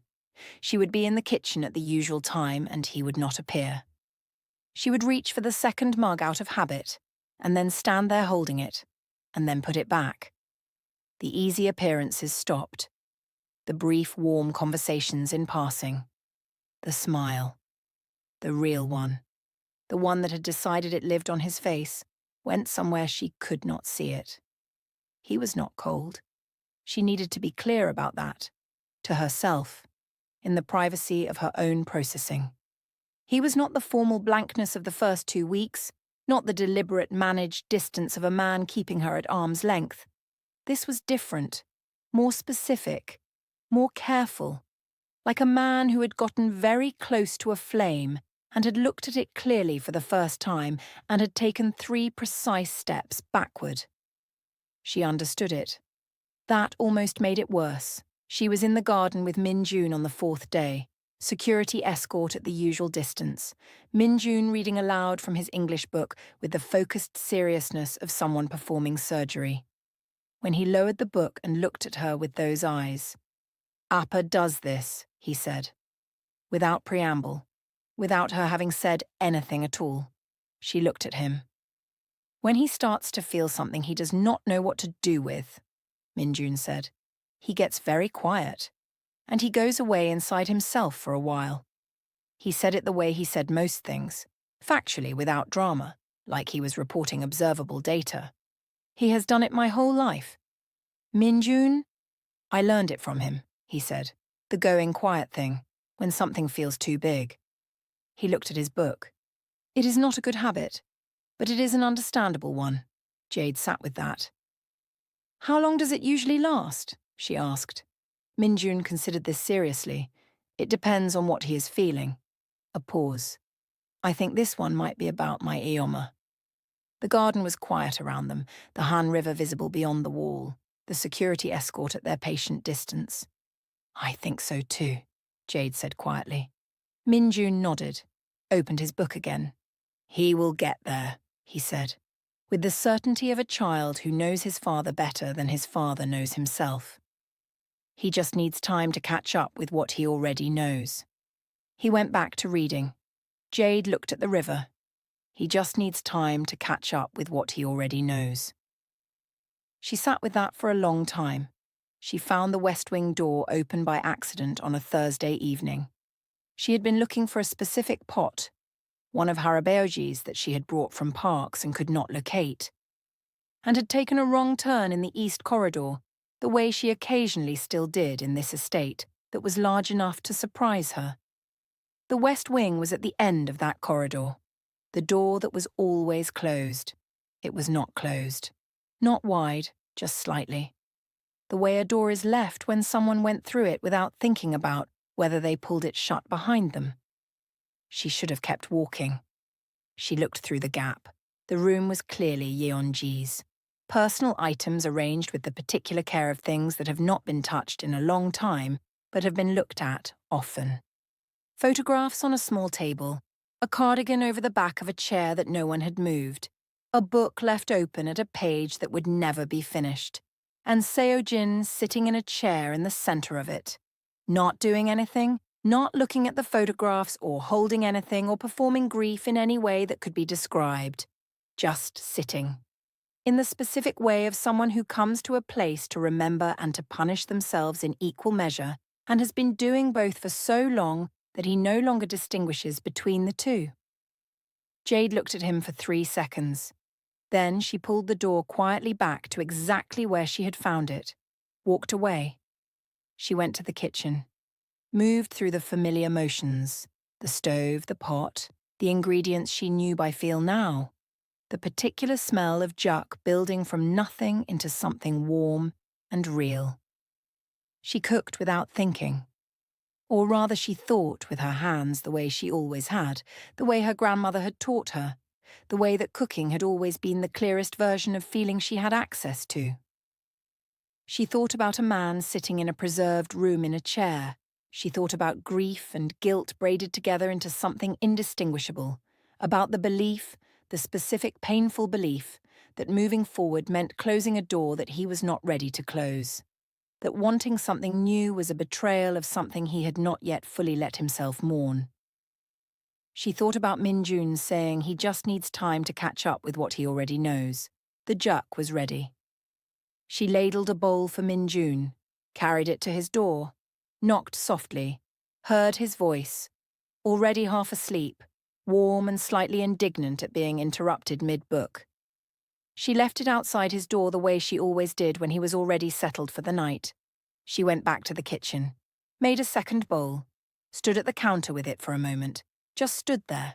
She would be in the kitchen at the usual time and he would not appear. She would reach for the second mug out of habit, and then stand there holding it, and then put it back. The easy appearances stopped. The brief, warm conversations in passing. The smile. The real one. The one that had decided it lived on his face, went somewhere she could not see it. He was not cold. She needed to be clear about that, to herself, in the privacy of her own processing. He was not the formal blankness of the first 2 weeks, not the deliberate, managed distance of a man keeping her at arm's length. This was different, more specific, more careful, like a man who had gotten very close to a flame and had looked at it clearly for the first time and had taken 3 precise steps backward. She understood it. That almost made it worse. She was in the garden with Min-jun on the 4th day, security escort at the usual distance, Min-jun reading aloud from his English book with the focused seriousness of someone performing surgery. When he lowered the book and looked at her with those eyes, "Appa does this," he said. Without preamble, without her having said anything at all, she looked at him. When he starts to feel something he does not know what to do with, Min-jun said, he gets very quiet, and he goes away inside himself for a while. He said it the way he said most things, factually without drama, like he was reporting observable data. He has done it my whole life. Min-jun? I learned it from him, he said, the going quiet thing, when something feels too big. He looked at his book. It is not a good habit, but it is an understandable one. Jade sat with that. How long does it usually last? She asked. Min-jun considered this seriously. It depends on what he is feeling. A pause. I think this one might be about my Ioma. The garden was quiet around them, the Han River visible beyond the wall, the security escort at their patient distance. I think so too, Jade said quietly. Min-jun nodded, opened his book again. He will get there, he said, with the certainty of a child who knows his father better than his father knows himself. He just needs time to catch up with what he already knows. He went back to reading. Jade looked at the river. He just needs time to catch up with what he already knows. She sat with that for a long time. She found the West Wing door open by accident on a Thursday evening. She had been looking for a specific pot, one of harabeoji's that she had brought from Parks and could not locate, and had taken a wrong turn in the east corridor, the way she occasionally still did in this estate, that was large enough to surprise her. The West Wing was at the end of that corridor, the door that was always closed. It was not closed. Not wide, just slightly. The way a door is left when someone went through it without thinking about whether they pulled it shut behind them. She should have kept walking. She looked through the gap. The room was clearly Yeonji's. Personal items arranged with the particular care of things that have not been touched in a long time, but have been looked at often. Photographs on a small table, a cardigan over the back of a chair that no one had moved, a book left open at a page that would never be finished, and Seo-jin sitting in a chair in the center of it, not doing anything, not looking at the photographs or holding anything or performing grief in any way that could be described, just sitting. In the specific way of someone who comes to a place to remember and to punish themselves in equal measure and has been doing both for so long that he no longer distinguishes between the two. Jade looked at him for 3 seconds. Then she pulled the door quietly back to exactly where she had found it, walked away. She went to the kitchen, moved through the familiar motions, the stove, the pot, the ingredients she knew by feel now, the particular smell of juk building from nothing into something warm and real. She cooked without thinking. Or rather, she thought with her hands the way she always had, the way her grandmother had taught her, the way that cooking had always been the clearest version of feeling she had access to. She thought about a man sitting in a preserved room in a chair. She thought about grief and guilt braided together into something indistinguishable, about the belief, the specific painful belief, that moving forward meant closing a door that he was not ready to close, that wanting something new was a betrayal of something he had not yet fully let himself mourn. She thought about Min-jun saying he just needs time to catch up with what he already knows. The juk was ready. She ladled a bowl for Min-jun, carried it to his door, knocked softly, heard his voice, already half asleep, warm and slightly indignant at being interrupted mid-book. She left it outside his door the way she always did when he was already settled for the night. She went back to the kitchen, made a second bowl, stood at the counter with it for a moment, just stood there,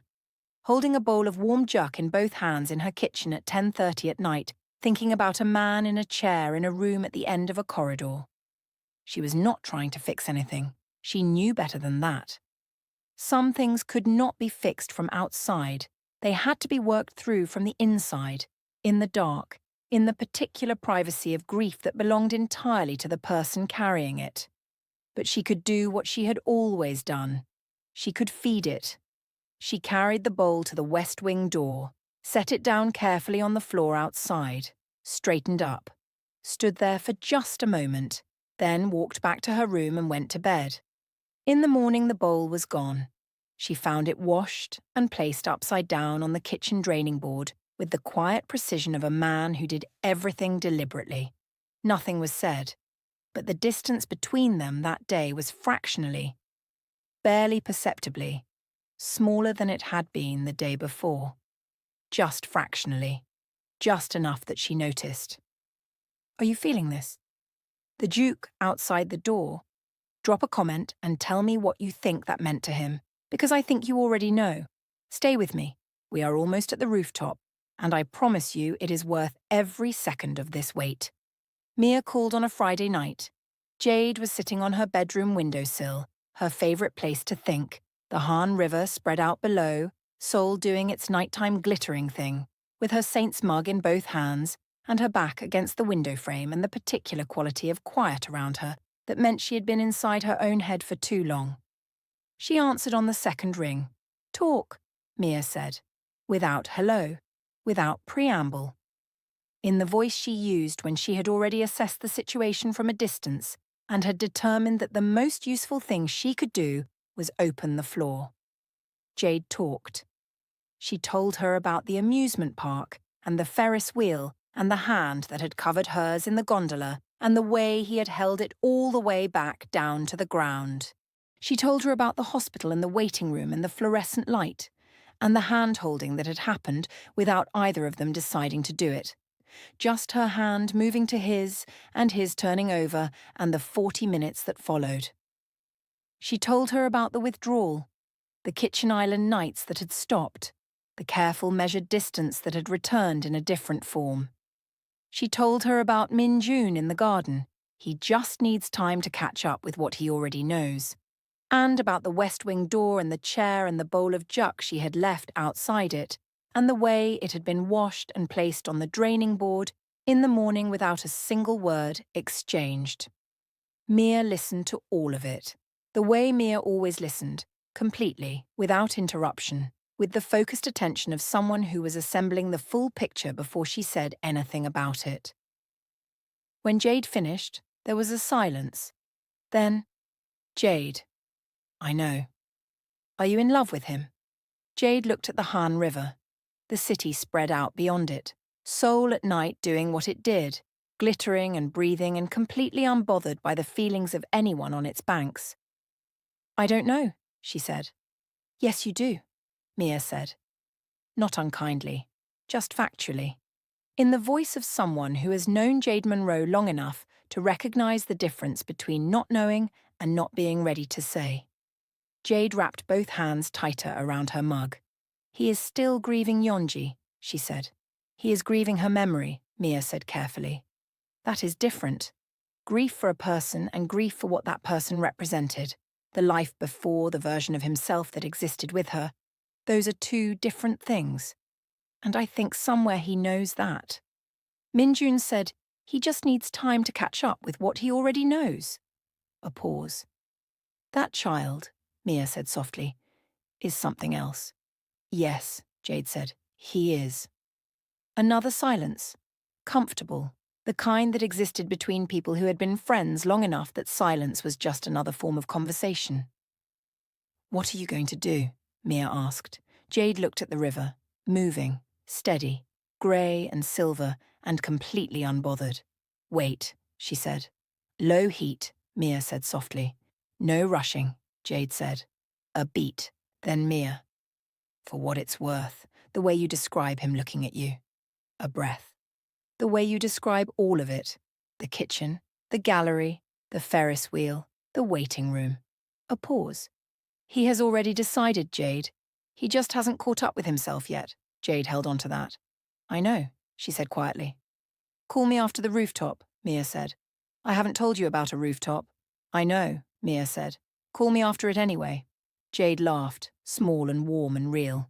holding a bowl of warm juk in both hands in her kitchen at 10:30 at night, thinking about a man in a chair in a room at the end of a corridor. She was not trying to fix anything. She knew better than that. Some things could not be fixed from outside. They had to be worked through from the inside, in the dark, in the particular privacy of grief that belonged entirely to the person carrying it. But she could do what she had always done. She could feed it. She carried the bowl to the West Wing door, set it down carefully on the floor outside, straightened up, stood there for just a moment, then walked back to her room and went to bed. In the morning the bowl was gone. She found it washed and placed upside down on the kitchen draining board with the quiet precision of a man who did everything deliberately. Nothing was said, but the distance between them that day was fractionally, barely perceptibly, smaller than it had been the day before. Just fractionally, just enough that she noticed. Are you feeling this? The Duke outside the door. Drop a comment and tell me what you think that meant to him, because I think you already know. Stay with me. We are almost at the rooftop, and I promise you it is worth every second of this wait. Mia called on a Friday night. Jade was sitting on her bedroom windowsill, her favourite place to think, the Han River spread out below, Seoul doing its nighttime glittering thing, with her Saint's mug in both hands and her back against the window frame and the particular quality of quiet around her that meant she had been inside her own head for too long. She answered on the second ring. Talk, Mia said, without hello, without preamble. In the voice she used when she had already assessed the situation from a distance and had determined that the most useful thing she could do was open the floor. Jade talked. She told her about the amusement park and the Ferris wheel and the hand that had covered hers in the gondola and the way he had held it all the way back down to the ground. She told her about the hospital and the waiting room and the fluorescent light, and the hand-holding that had happened without either of them deciding to do it. Just her hand moving to his and his turning over and the 40 minutes that followed. She told her about the withdrawal, the kitchen island nights that had stopped, the careful measured distance that had returned in a different form. She told her about Min Jun in the garden. He just needs time to catch up with what he already knows. And about the west wing door and the chair and the bowl of juk she had left outside it, and the way it had been washed and placed on the draining board in the morning without a single word exchanged. Mia listened to all of it, the way Mia always listened, completely, without interruption, with the focused attention of someone who was assembling the full picture before she said anything about it. When Jade finished, there was a silence. Then, "Jade, I know. Are you in love with him?" Jade looked at the Han River. The city spread out beyond it, Seoul at night doing what it did, glittering and breathing and completely unbothered by the feelings of anyone on its banks. "I don't know," she said. "Yes, you do," Mia said. Not unkindly, just factually. In the voice of someone who has known Jade Monroe long enough to recognize the difference between not knowing and not being ready to say. Jade wrapped both hands tighter around her mug. "He is still grieving Yonji," she said. "He is grieving her memory," Mia said carefully. "That is different. Grief for a person and grief for what that person represented, the life before, the version of himself that existed with her. Those are two different things. And I think somewhere he knows that." Minjun said, "He just needs time to catch up with what he already knows." A pause. "That child," Mia said softly, "is something else." "Yes," Jade said, "he is." Another silence. Comfortable. The kind that existed between people who had been friends long enough that silence was just another form of conversation. "What are you going to do?" Mia asked. Jade looked at the river, moving, steady, grey and silver, and completely unbothered. "Wait," she said. "Low heat," Mia said softly. "No rushing," Jade said. A beat, then Mia. "For what it's worth, the way you describe him looking at you." A breath. "The way you describe all of it. The kitchen, the gallery, the Ferris wheel, the waiting room." A pause. "He has already decided, Jade. He just hasn't caught up with himself yet." Jade held on to that. "I know," she said quietly. "Call me after the rooftop," Mia said. "I haven't told you about a rooftop." "I know," Mia said. "Call me after it anyway." Jade laughed, small and warm and real.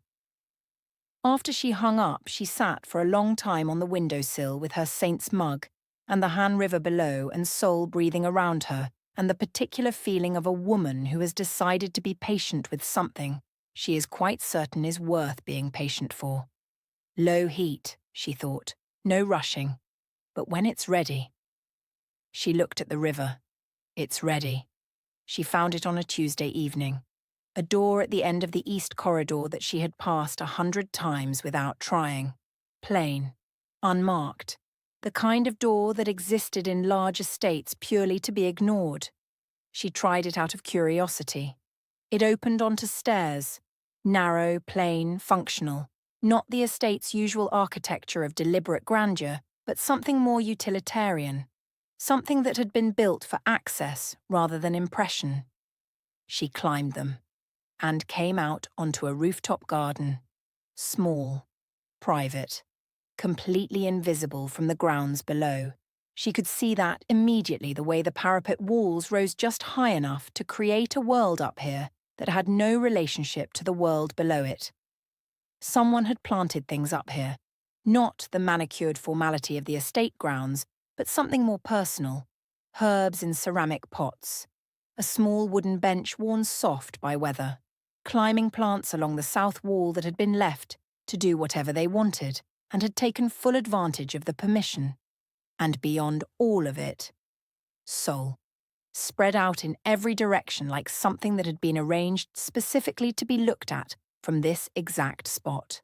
After she hung up, she sat for a long time on the windowsill with her Saint's mug, and the Han River below and Seoul breathing around her, and the particular feeling of a woman who has decided to be patient with something she is quite certain is worth being patient for. Low heat, she thought, no rushing. But when it's ready... She looked at the river. It's ready. She found it on a Tuesday evening. A door at the end of the east corridor that she had passed 100 times without trying. Plain. Unmarked. The kind of door that existed in large estates purely to be ignored. She tried it out of curiosity. It opened onto stairs. Narrow, plain, functional. Not the estate's usual architecture of deliberate grandeur, but something more utilitarian. Something that had been built for access rather than impression. She climbed them and came out onto a rooftop garden. Small, private, completely invisible from the grounds below. She could see that immediately the way the parapet walls rose just high enough to create a world up here that had no relationship to the world below it. Someone had planted things up here, not the manicured formality of the estate grounds, but something more personal. Herbs in ceramic pots. A small wooden bench worn soft by weather. Climbing plants along the south wall that had been left to do whatever they wanted and had taken full advantage of the permission. And beyond all of it, Seoul, spread out in every direction like something that had been arranged specifically to be looked at from this exact spot.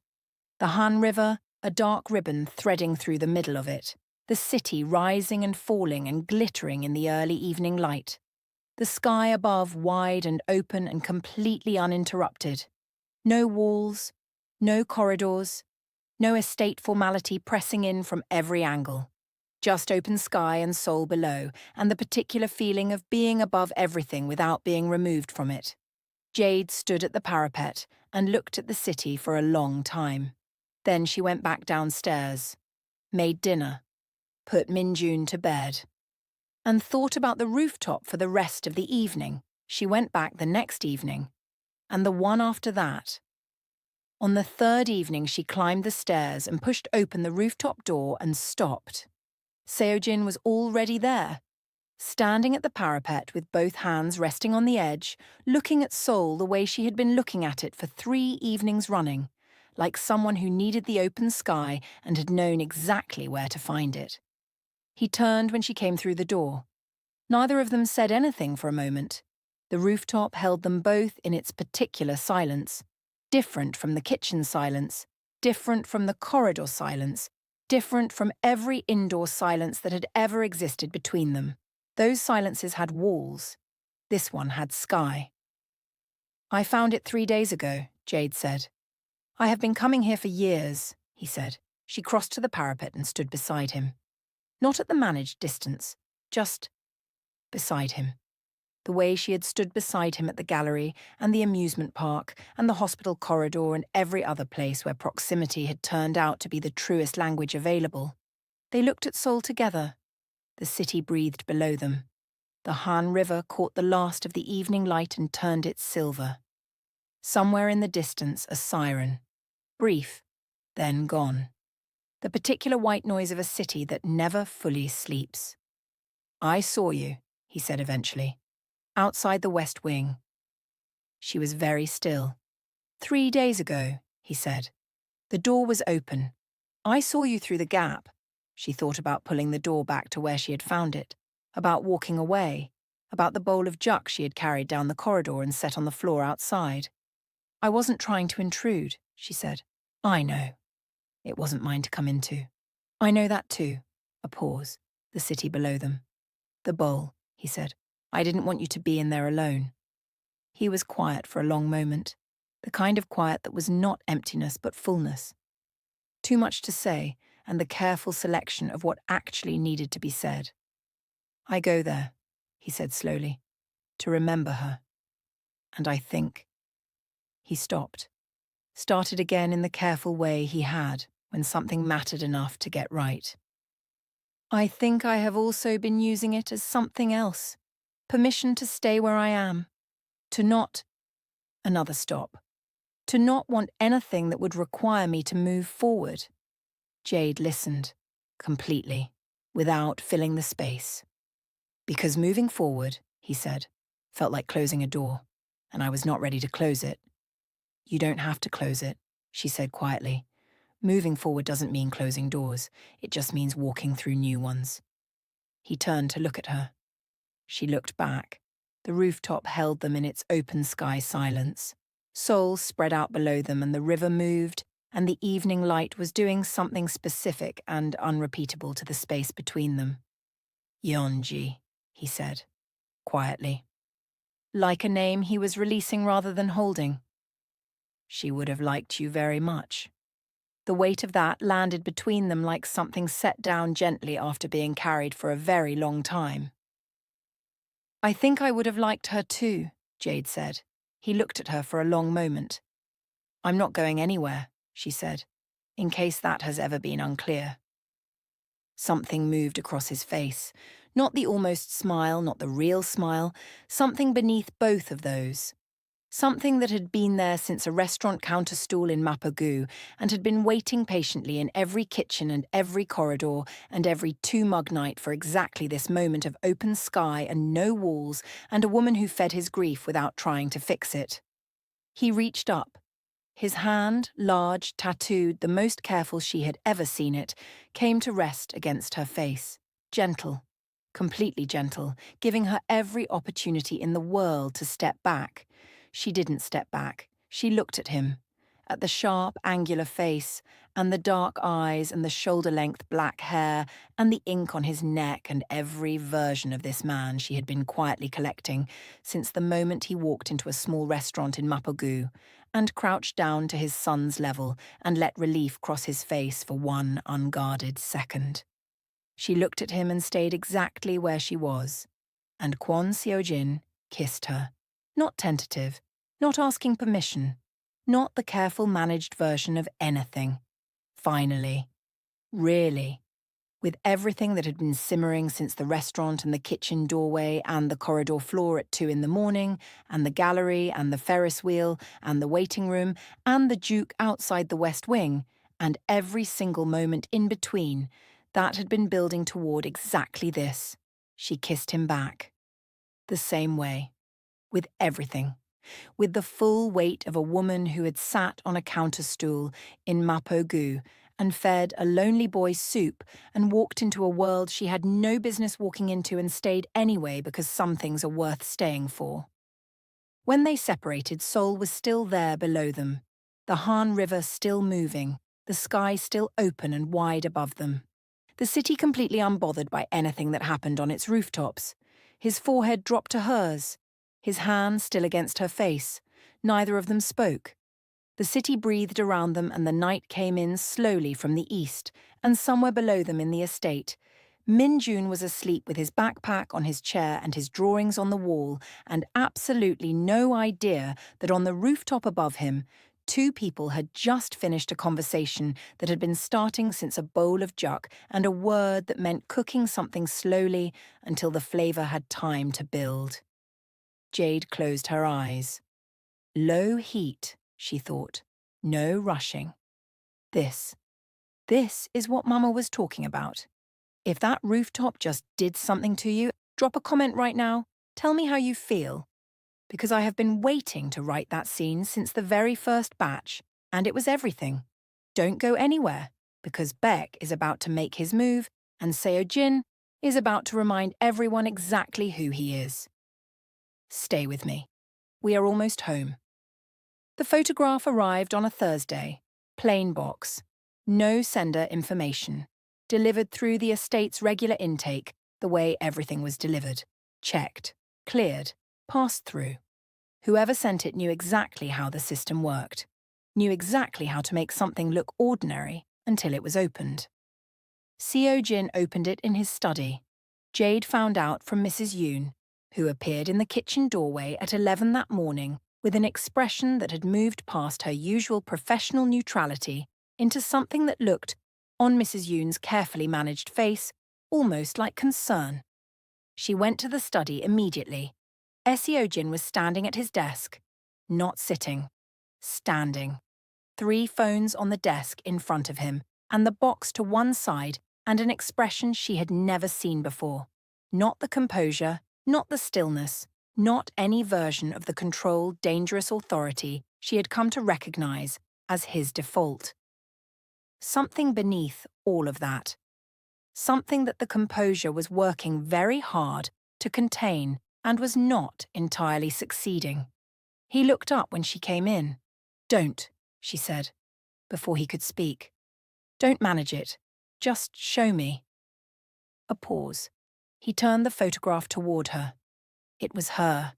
The Han River, a dark ribbon threading through the middle of it, the city rising and falling and glittering in the early evening light. The sky above wide and open and completely uninterrupted. No walls, no corridors, no estate formality pressing in from every angle. Just open sky and Seoul below, and the particular feeling of being above everything without being removed from it. Jade stood at the parapet and looked at the city for a long time. Then she went back downstairs, made dinner, put Minjun to bed, and thought about the rooftop for the rest of the evening. She went back the next evening, and the one after that. On the third evening, she climbed the stairs and pushed open the rooftop door and stopped. Seojin was already there, standing at the parapet with both hands resting on the edge, looking at Seoul the way she had been looking at it for 3 evenings running, like someone who needed the open sky and had known exactly where to find it. He turned when she came through the door. Neither of them said anything for a moment. The rooftop held them both in its particular silence, different from the kitchen silence, different from the corridor silence, different from every indoor silence that had ever existed between them. Those silences had walls. This one had sky. "I found it 3 days ago," Jade said. "I have been coming here for years," he said. She crossed to the parapet and stood beside him. Not at the managed distance, just beside him. The way she had stood beside him at the gallery and the amusement park and the hospital corridor and every other place where proximity had turned out to be the truest language available. They looked at Seoul together. The city breathed below them. The Han River caught the last of the evening light and turned it silver. Somewhere in the distance, a siren. Brief, then gone. The particular white noise of a city that never fully sleeps. "I saw you," he said eventually. "Outside the West Wing." She was very still. 3 days ago," he said. "The door was open. I saw you through the gap." She thought about pulling the door back to where she had found it, about walking away, about the bowl of juk she had carried down the corridor and set on the floor outside. "I wasn't trying to intrude," she said. "I know. It wasn't mine to come into." "I know that too." A pause. The city below them. "The bowl," he said. "I didn't want you to be in there alone." He was quiet for a long moment, the kind of quiet that was not emptiness but fullness. Too much to say, and the careful selection of what actually needed to be said. "I go there," he said slowly, "to remember her. And I think." He stopped, started again in the careful way he had when something mattered enough to get right. "I think I have also been using it as something else. Permission to stay where I am. To not..." Another stop. "To not want anything that would require me to move forward." Jade listened, completely, without filling the space. "Because moving forward," he said, "felt like closing a door, and I was not ready to close it." "You don't have to close it," she said quietly. "Moving forward doesn't mean closing doors. It just means walking through new ones." He turned to look at her. She looked back. The rooftop held them in its open sky silence. Seoul spread out below them and the river moved, and the evening light was doing something specific and unrepeatable to the space between them. "Yeonji," he said, quietly. Like a name he was releasing rather than holding. "She would have liked you very much." The weight of that landed between them like something set down gently after being carried for a very long time. "I think I would have liked her too," Jade said. He looked at her for a long moment. "I'm not going anywhere," she said, in case that has ever been unclear. Something moved across his face. Not the almost smile, not the real smile, something beneath both of those. Something that had been there since a restaurant counter stool in Mapogu and had been waiting patiently in every kitchen and every corridor and every 2-mug night for exactly this moment of open sky and no walls and a woman who fed his grief without trying to fix it. He reached up. His hand, large, tattooed, the most careful she had ever seen it, came to rest against her face. Gentle, completely gentle, giving her every opportunity in the world to step back. She didn't step back. She looked at him, at the sharp, angular face, and the dark eyes, and the shoulder-length black hair, and the ink on his neck, and every version of this man she had been quietly collecting since the moment he walked into a small restaurant in Mapogu, and crouched down to his son's level and let relief cross his face for one unguarded second. She looked at him and stayed exactly where she was. And Kwon Seo-jin kissed her. Not tentative, not asking permission, not the careful managed version of anything. Finally. Really. With everything that had been simmering since the restaurant and the kitchen doorway and the corridor floor at 2 in the morning, and the gallery and the Ferris wheel and the waiting room and the Duke outside the West Wing, and every single moment in between, that had been building toward exactly this. She kissed him back. The same way. With everything. With the full weight of a woman who had sat on a counter stool in Mapo-gu and fed a lonely boy soup and walked into a world she had no business walking into and stayed anyway because some things are worth staying for. When they separated, Seoul was still there below them, the Han River still moving, the sky still open and wide above them. The city completely unbothered by anything that happened on its rooftops. His forehead dropped to hers, his hand still against her face. Neither of them spoke. The city breathed around them and the night came in slowly from the east, and somewhere below them in the estate, Min-jun was asleep with his backpack on his chair and his drawings on the wall, and absolutely no idea that on the rooftop above him, two people had just finished a conversation that had been starting since a bowl of juk and a word that meant cooking something slowly until the flavor had time to build. Jade closed her eyes. Low heat, she thought. No rushing. This is what Mama was talking about. If that rooftop just did something to you, drop a comment right now. Tell me how you feel. Because I have been waiting to write that scene since the very first batch, and it was everything. Don't go anywhere, because Baek is about to make his move, and Seo-jin is about to remind everyone exactly who he is. Stay with me. We are almost home. The photograph arrived on a Thursday. Plain box. No sender information. Delivered through the estate's regular intake, the way everything was delivered. Checked. Cleared. Passed through. Whoever sent it knew exactly how the system worked. Knew exactly how to make something look ordinary until it was opened. Seo-jin opened it in his study. Jade found out from Mrs. Yoon, who appeared in the kitchen doorway at 11 that morning with an expression that had moved past her usual professional neutrality into something that looked, on Mrs. Yoon's carefully managed face, almost like concern. She went to the study immediately. Seo-jin was standing at his desk. Not sitting. Standing. 3 phones on the desk in front of him, and the box to one side, and an expression she had never seen before. Not the composure, not the stillness, not any version of the controlled, dangerous authority she had come to recognize as his default. Something beneath all of that. Something that the composure was working very hard to contain and was not entirely succeeding. He looked up when she came in. "Don't," she said, before he could speak. "Don't manage it. Just show me." A pause. He turned the photograph toward her. It was her.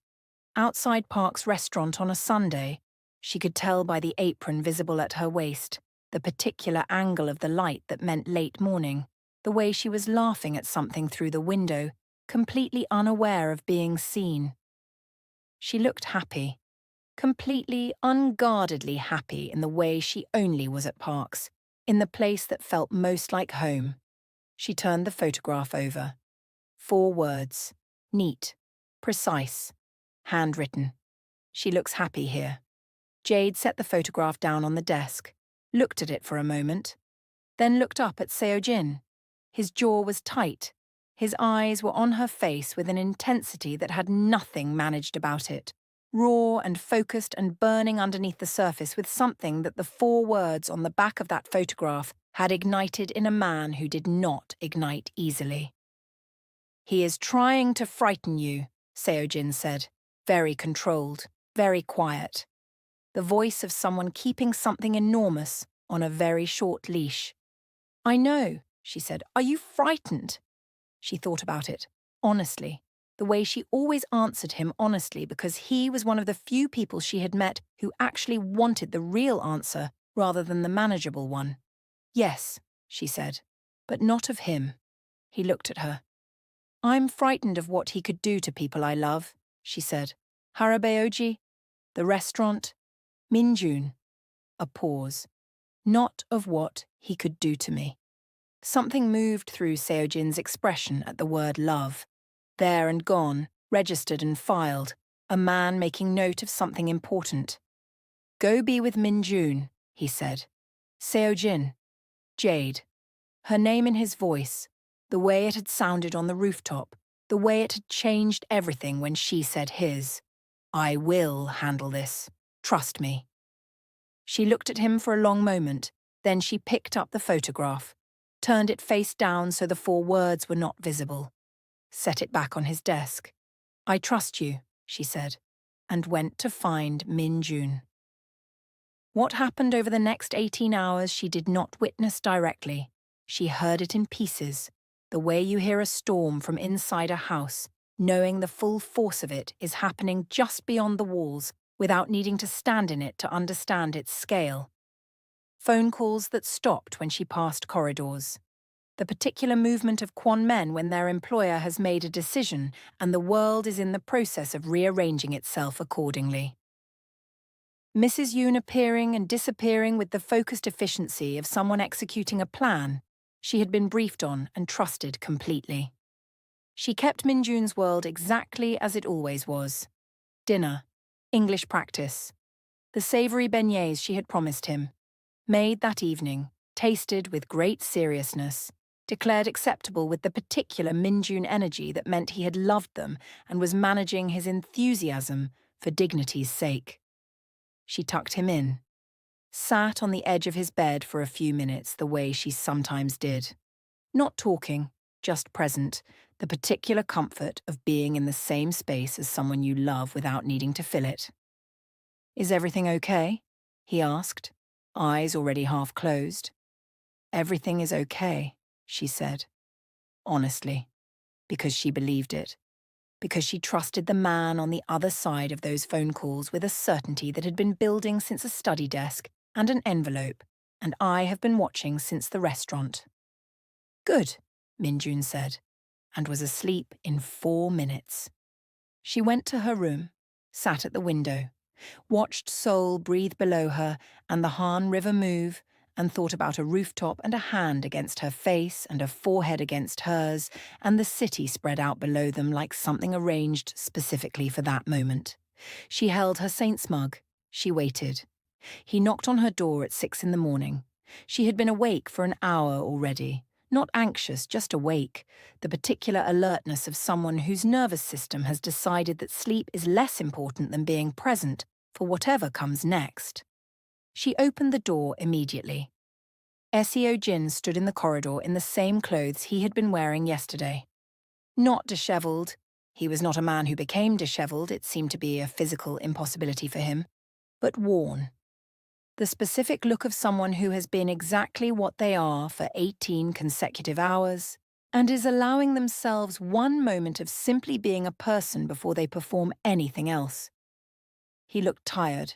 Outside Park's restaurant on a Sunday. She could tell by the apron visible at her waist, the particular angle of the light that meant late morning, the way she was laughing at something through the window, completely unaware of being seen. She looked happy. Completely, unguardedly happy in the way she only was at Park's, in the place that felt most like home. She turned the photograph over. 4 words. Neat. Precise. Handwritten. She looks happy here. Jade set the photograph down on the desk, looked at it for a moment, then looked up at Seo-jin. His jaw was tight. His eyes were on her face with an intensity that had nothing managed about it. Raw and focused and burning underneath the surface with something that the 4 words on the back of that photograph had ignited in a man who did not ignite easily. "He is trying to frighten you," Seo-jin said, very controlled, very quiet. The voice of someone keeping something enormous on a very short leash. "I know," she said. "Are you frightened?" She thought about it, honestly, the way she always answered him honestly because he was one of the few people she had met who actually wanted the real answer rather than the manageable one. "Yes," she said, "but not of him." He looked at her. I'm frightened of what he could do to people I love, she said. Harabeoji, the restaurant, Minjun. A pause. Not of what he could do to me. Something moved through Seojin's expression at the word love. There and gone, registered and filed, a man making note of something important. Go be with Minjun, he said. Seojin. Jade. Her name in his voice, the way it had sounded on the rooftop, the way it had changed everything when she said his. I will handle this. Trust me. She looked at him for a long moment, then she picked up the photograph, turned it face down so the 4 words were not visible, set it back on his desk. I trust you, she said, and went to find Min Jun. What happened over the next 18 hours she did not witness directly. She heard it in pieces, the way you hear a storm from inside a house, knowing the full force of it is happening just beyond the walls, without needing to stand in it to understand its scale. Phone calls that stopped when she passed corridors. The particular movement of Kwon men when their employer has made a decision and the world is in the process of rearranging itself accordingly. Mrs. Yoon appearing and disappearing with the focused efficiency of someone executing a plan she had been briefed on and trusted completely. She kept Min Jun's world exactly as it always was. Dinner, English practice, the savoury beignets she had promised him, made that evening, tasted with great seriousness, declared acceptable with the particular Min Jun energy that meant he had loved them and was managing his enthusiasm for dignity's sake. She tucked him in, sat on the edge of his bed for a few minutes the way she sometimes did. Not talking, just present, the particular comfort of being in the same space as someone you love without needing to fill it. Is everything okay? He asked, eyes already half closed. Everything is okay, she said. Honestly, because she believed it. Because she trusted the man on the other side of those phone calls with a certainty that had been building since a study desk and an envelope, and I have been watching since the restaurant. Good, Min Jun said, and was asleep in 4 minutes. She went to her room, sat at the window, watched Seoul breathe below her and the Han River move, and thought about a rooftop and a hand against her face and a forehead against hers, and the city spread out below them like something arranged specifically for that moment. She held her saint's mug. She waited. He knocked on her door at 6 in the morning. She had been awake for an hour already. Not anxious, just awake, the particular alertness of someone whose nervous system has decided that sleep is less important than being present for whatever comes next. She opened the door immediately. Seo Jin stood in the corridor in the same clothes he had been wearing yesterday. Not dishevelled. He was not a man who became dishevelled, it seemed to be a physical impossibility for him, but worn. The specific look of someone who has been exactly what they are for 18 consecutive hours and is allowing themselves one moment of simply being a person before they perform anything else. He looked tired.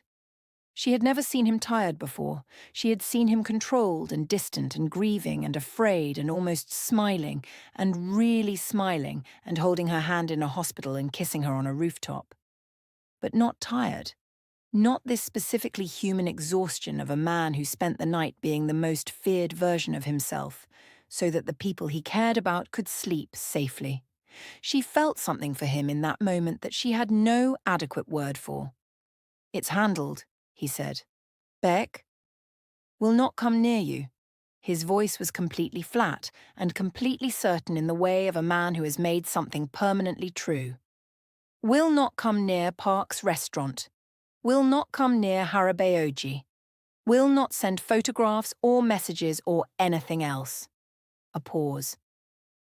She had never seen him tired before. She had seen him controlled and distant and grieving and afraid and almost smiling and really smiling and holding her hand in a hospital and kissing her on a rooftop. But not tired. Not this specifically human exhaustion of a man who spent the night being the most feared version of himself, so that the people he cared about could sleep safely. She felt something for him in that moment that she had no adequate word for. It's handled, he said. Beck? Will not come near you. His voice was completely flat and completely certain in the way of a man who has made something permanently true. Will not come near Park's restaurant. Will not come near Harabeoji. Will not send photographs or messages or anything else. A pause.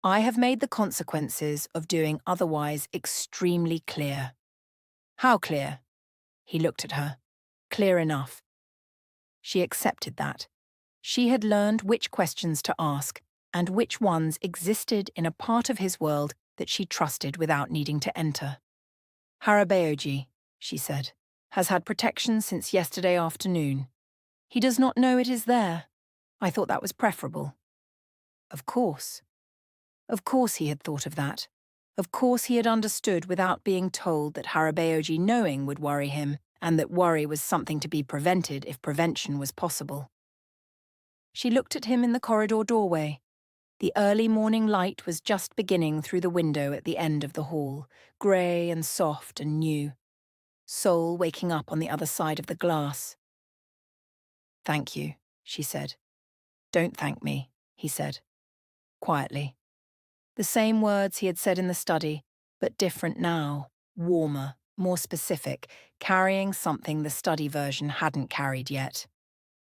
I have made the consequences of doing otherwise extremely clear. How clear? He looked at her. Clear enough. She accepted that. She had learned which questions to ask and which ones existed in a part of his world that she trusted without needing to enter. Harabeoji, she said, has had protection since yesterday afternoon. He does not know it is there. I thought that was preferable. Of course. Of course he had thought of that. Of course he had understood without being told that Harabeoji knowing would worry him, and that worry was something to be prevented if prevention was possible. She looked at him in the corridor doorway. The early morning light was just beginning through the window at the end of the hall, grey and soft and new. Seoul waking up on the other side of the glass. "Thank you," she said. "Don't thank me," he said, quietly. The same words he had said in the study, but different now, warmer, more specific, carrying something the study version hadn't carried yet.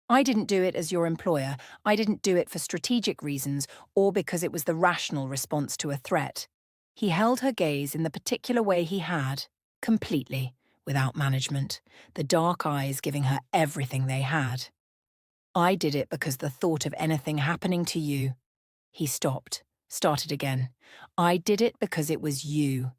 "I didn't do it as your employer. I didn't do it for strategic reasons or because it was the rational response to a threat." He held her gaze in the particular way he had, completely, without management, the dark eyes giving her everything they had. "I did it because the thought of anything happening to you." He stopped, started again. "I did it because it was you.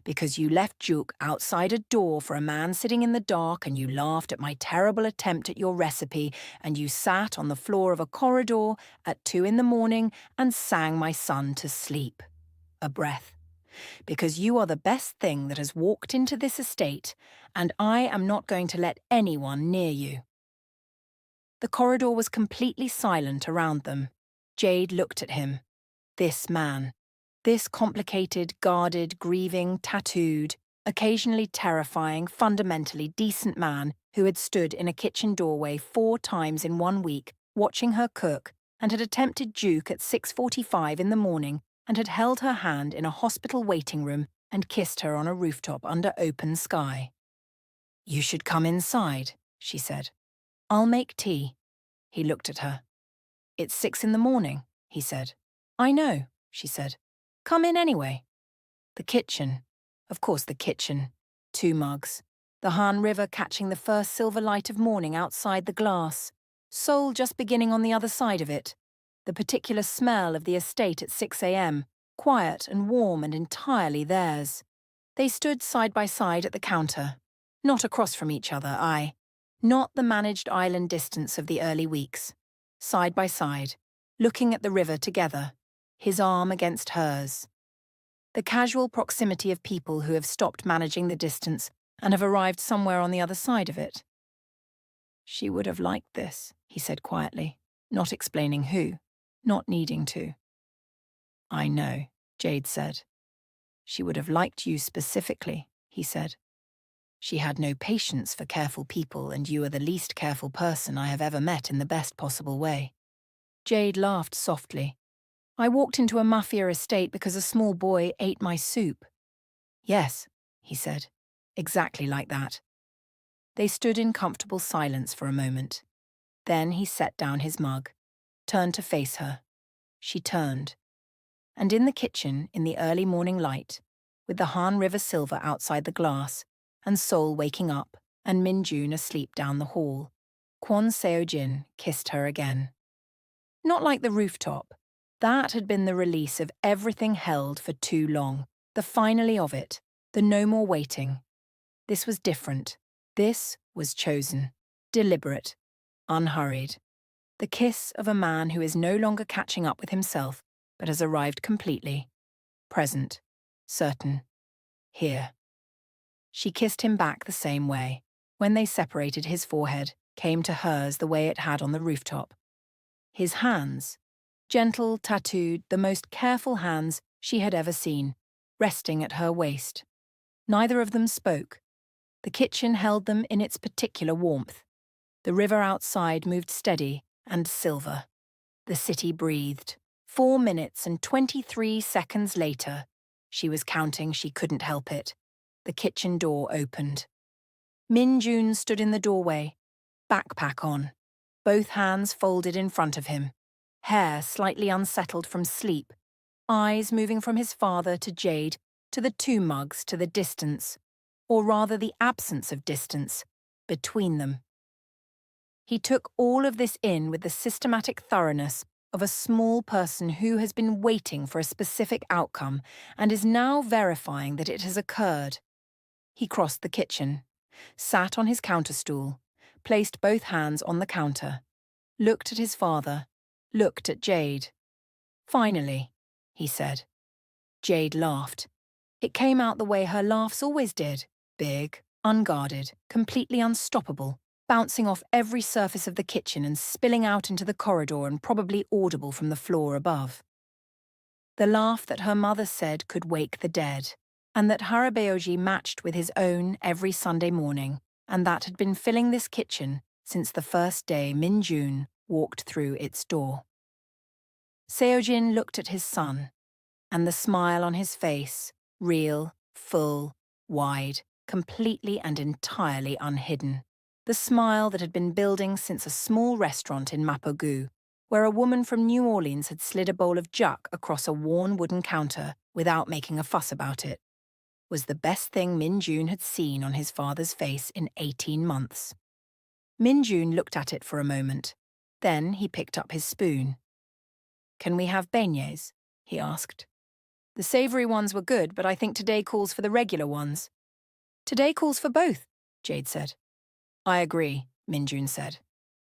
Because you left Juk outside a door for a man sitting in the dark, and you laughed at my terrible attempt at your recipe, and you sat on the floor of a corridor at 2 in the morning and sang my son to sleep." A breath. "Because you are the best thing that has walked into this estate, and I am not going to let anyone near you." The corridor was completely silent around them. Jade looked at him. This man. This complicated, guarded, grieving, tattooed, occasionally terrifying, fundamentally decent man who had stood in a kitchen doorway 4 times in 1 week, watching her cook, and had attempted Duke at 6:45 in the morning, and had held her hand in a hospital waiting room and kissed her on a rooftop under open sky. "You should come inside," she said. "I'll make tea." He looked at her. "It's 6 in the morning," he said. "I know," she said. "Come in anyway." The kitchen. Of course, the kitchen. 2 mugs. The Han River catching the first silver light of morning outside the glass. Seoul just beginning on the other side of it. The particular smell of the estate at 6 a.m., quiet and warm and entirely theirs. They stood side by side at the counter. Not across from each other, not the managed island distance of the early weeks. Side by side, looking at the river together, his arm against hers. The casual proximity of people who have stopped managing the distance and have arrived somewhere on the other side of it. "She would have liked this," he said quietly, not explaining who, not needing to. "I know," Jade said. "She would have liked you specifically," he said. "She had no patience for careful people, and you are the least careful person I have ever met in the best possible way." Jade laughed softly. "I walked into a Mafia estate because a small boy ate my soup." "Yes," he said, "exactly like that." They stood in comfortable silence for a moment. Then he set down his mug, turned to face her. She turned. And in the kitchen, in the early morning light, with the Han River silver outside the glass, and Seoul waking up, and Min-jun asleep down the hall, Kwon Seo-jin kissed her again. Not like the rooftop. That had been the release of everything held for too long, the finally of it, the no more waiting. This was different. This was chosen, deliberate, unhurried. The kiss of a man who is no longer catching up with himself, but has arrived completely, present, certain, here. She kissed him back the same way, when they separated his forehead, came to hers the way it had on the rooftop. His hands, gentle, tattooed, the most careful hands she had ever seen, resting at her waist. Neither of them spoke. The kitchen held them in its particular warmth. The river outside moved steady and silver. The city breathed. 4 minutes and 23 seconds later, she was counting, she couldn't help it. The kitchen door opened. Min-jun stood in the doorway, backpack on, both hands folded in front of him, hair slightly unsettled from sleep, eyes moving from his father to Jade, to the 2 mugs, to the distance, or rather the absence of distance, between them. He took all of this in with the systematic thoroughness of a small person who has been waiting for a specific outcome and is now verifying that it has occurred. He crossed the kitchen, sat on his counterstool, placed both hands on the counter, looked at his father, looked at Jade. Finally, he said. Jade laughed. It came out the way her laughs always did, big, unguarded, completely unstoppable, bouncing off every surface of the kitchen and spilling out into the corridor and probably audible from the floor above. The laugh that her mother said could wake the dead, and that Harabeoji matched with his own every Sunday morning, and that had been filling this kitchen since the first day Min-jun walked through its door. Seojin looked at his son, and the smile on his face, real, full, wide, completely and entirely unhidden. The smile that had been building since a small restaurant in Mapogu, where a woman from New Orleans had slid a bowl of juk across a worn wooden counter without making a fuss about it, was the best thing Min-jun had seen on his father's face in 18 months. Min-jun looked at it for a moment. Then he picked up his spoon. "Can we have beignets?" he asked. "The savoury ones were good, but I think today calls for the regular ones." "Today calls for both," Jade said. "I agree," Min-jun said,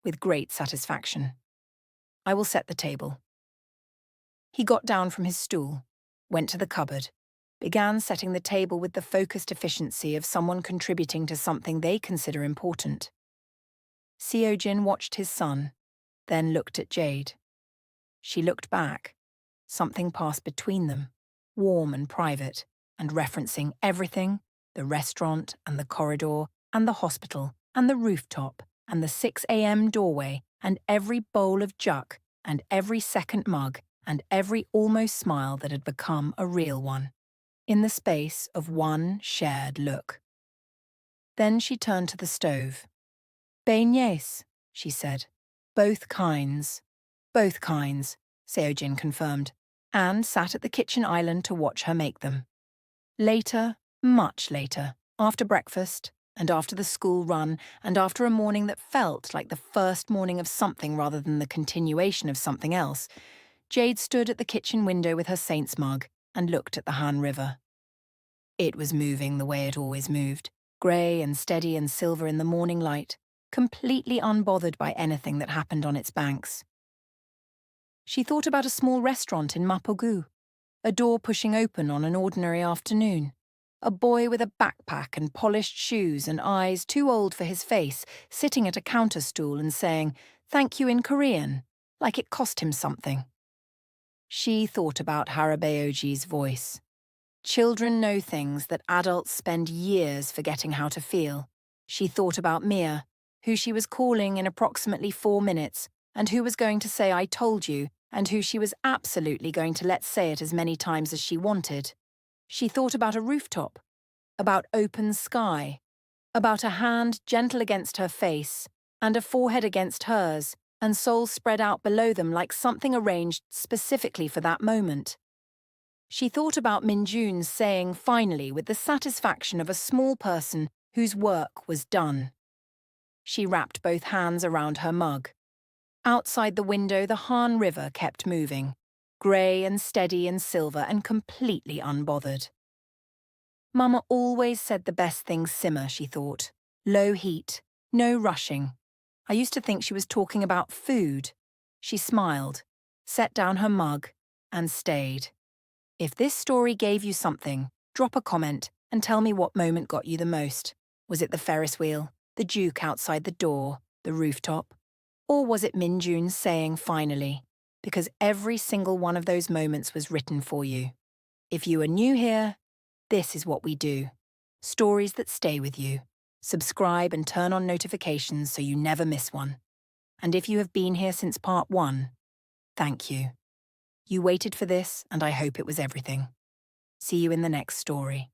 with great satisfaction. "I will set the table." He got down from his stool, went to the cupboard, began setting the table with the focused efficiency of someone contributing to something they consider important. Seojin watched his son, then looked at Jade. She looked back. Something passed between them, warm and private, and referencing everything, the restaurant and the corridor and the hospital and the rooftop and the 6 a.m. doorway and every bowl of juk and every second mug and every almost smile that had become a real one, in the space of one shared look. Then she turned to the stove. "Beignets," she said. "Both kinds." "Both kinds," Seojin confirmed, and sat at the kitchen island to watch her make them. Later, much later, after breakfast, and after the school run, and after a morning that felt like the first morning of something rather than the continuation of something else, Jade stood at the kitchen window with her Saints mug and looked at the Han River. It was moving the way it always moved, grey and steady and silver in the morning light, completely unbothered by anything that happened on its banks. She thought about a small restaurant in Mapogu, a door pushing open on an ordinary afternoon, a boy with a backpack and polished shoes and eyes too old for his face, sitting at a counter stool and saying, "Thank you" in Korean, like it cost him something. She thought about Harabeoji's voice. Children know things that adults spend years forgetting how to feel. She thought about Mia, who she was calling in approximately 4 minutes, and who was going to say "I told you," and who she was absolutely going to let say it as many times as she wanted. She thought about a rooftop, about open sky, about a hand gentle against her face, and a forehead against hers, and soul spread out below them like something arranged specifically for that moment. She thought about Min-jun saying finally with the satisfaction of a small person whose work was done. She wrapped both hands around her mug. Outside the window, the Han River kept moving, grey and steady and silver and completely unbothered. Mama always said the best things simmer, she thought. Low heat, no rushing. I used to think she was talking about food. She smiled, set down her mug, and stayed. If this story gave you something, drop a comment and tell me what moment got you the most. Was it the Ferris wheel, the Duke outside the door, the rooftop? Or was it Min-jun saying finally? Because every single one of those moments was written for you. If you are new here, this is what we do. Stories that stay with you. Subscribe and turn on notifications so you never miss one. And if you have been here since part 1, thank you. You waited for this, and I hope it was everything. See you in the next story.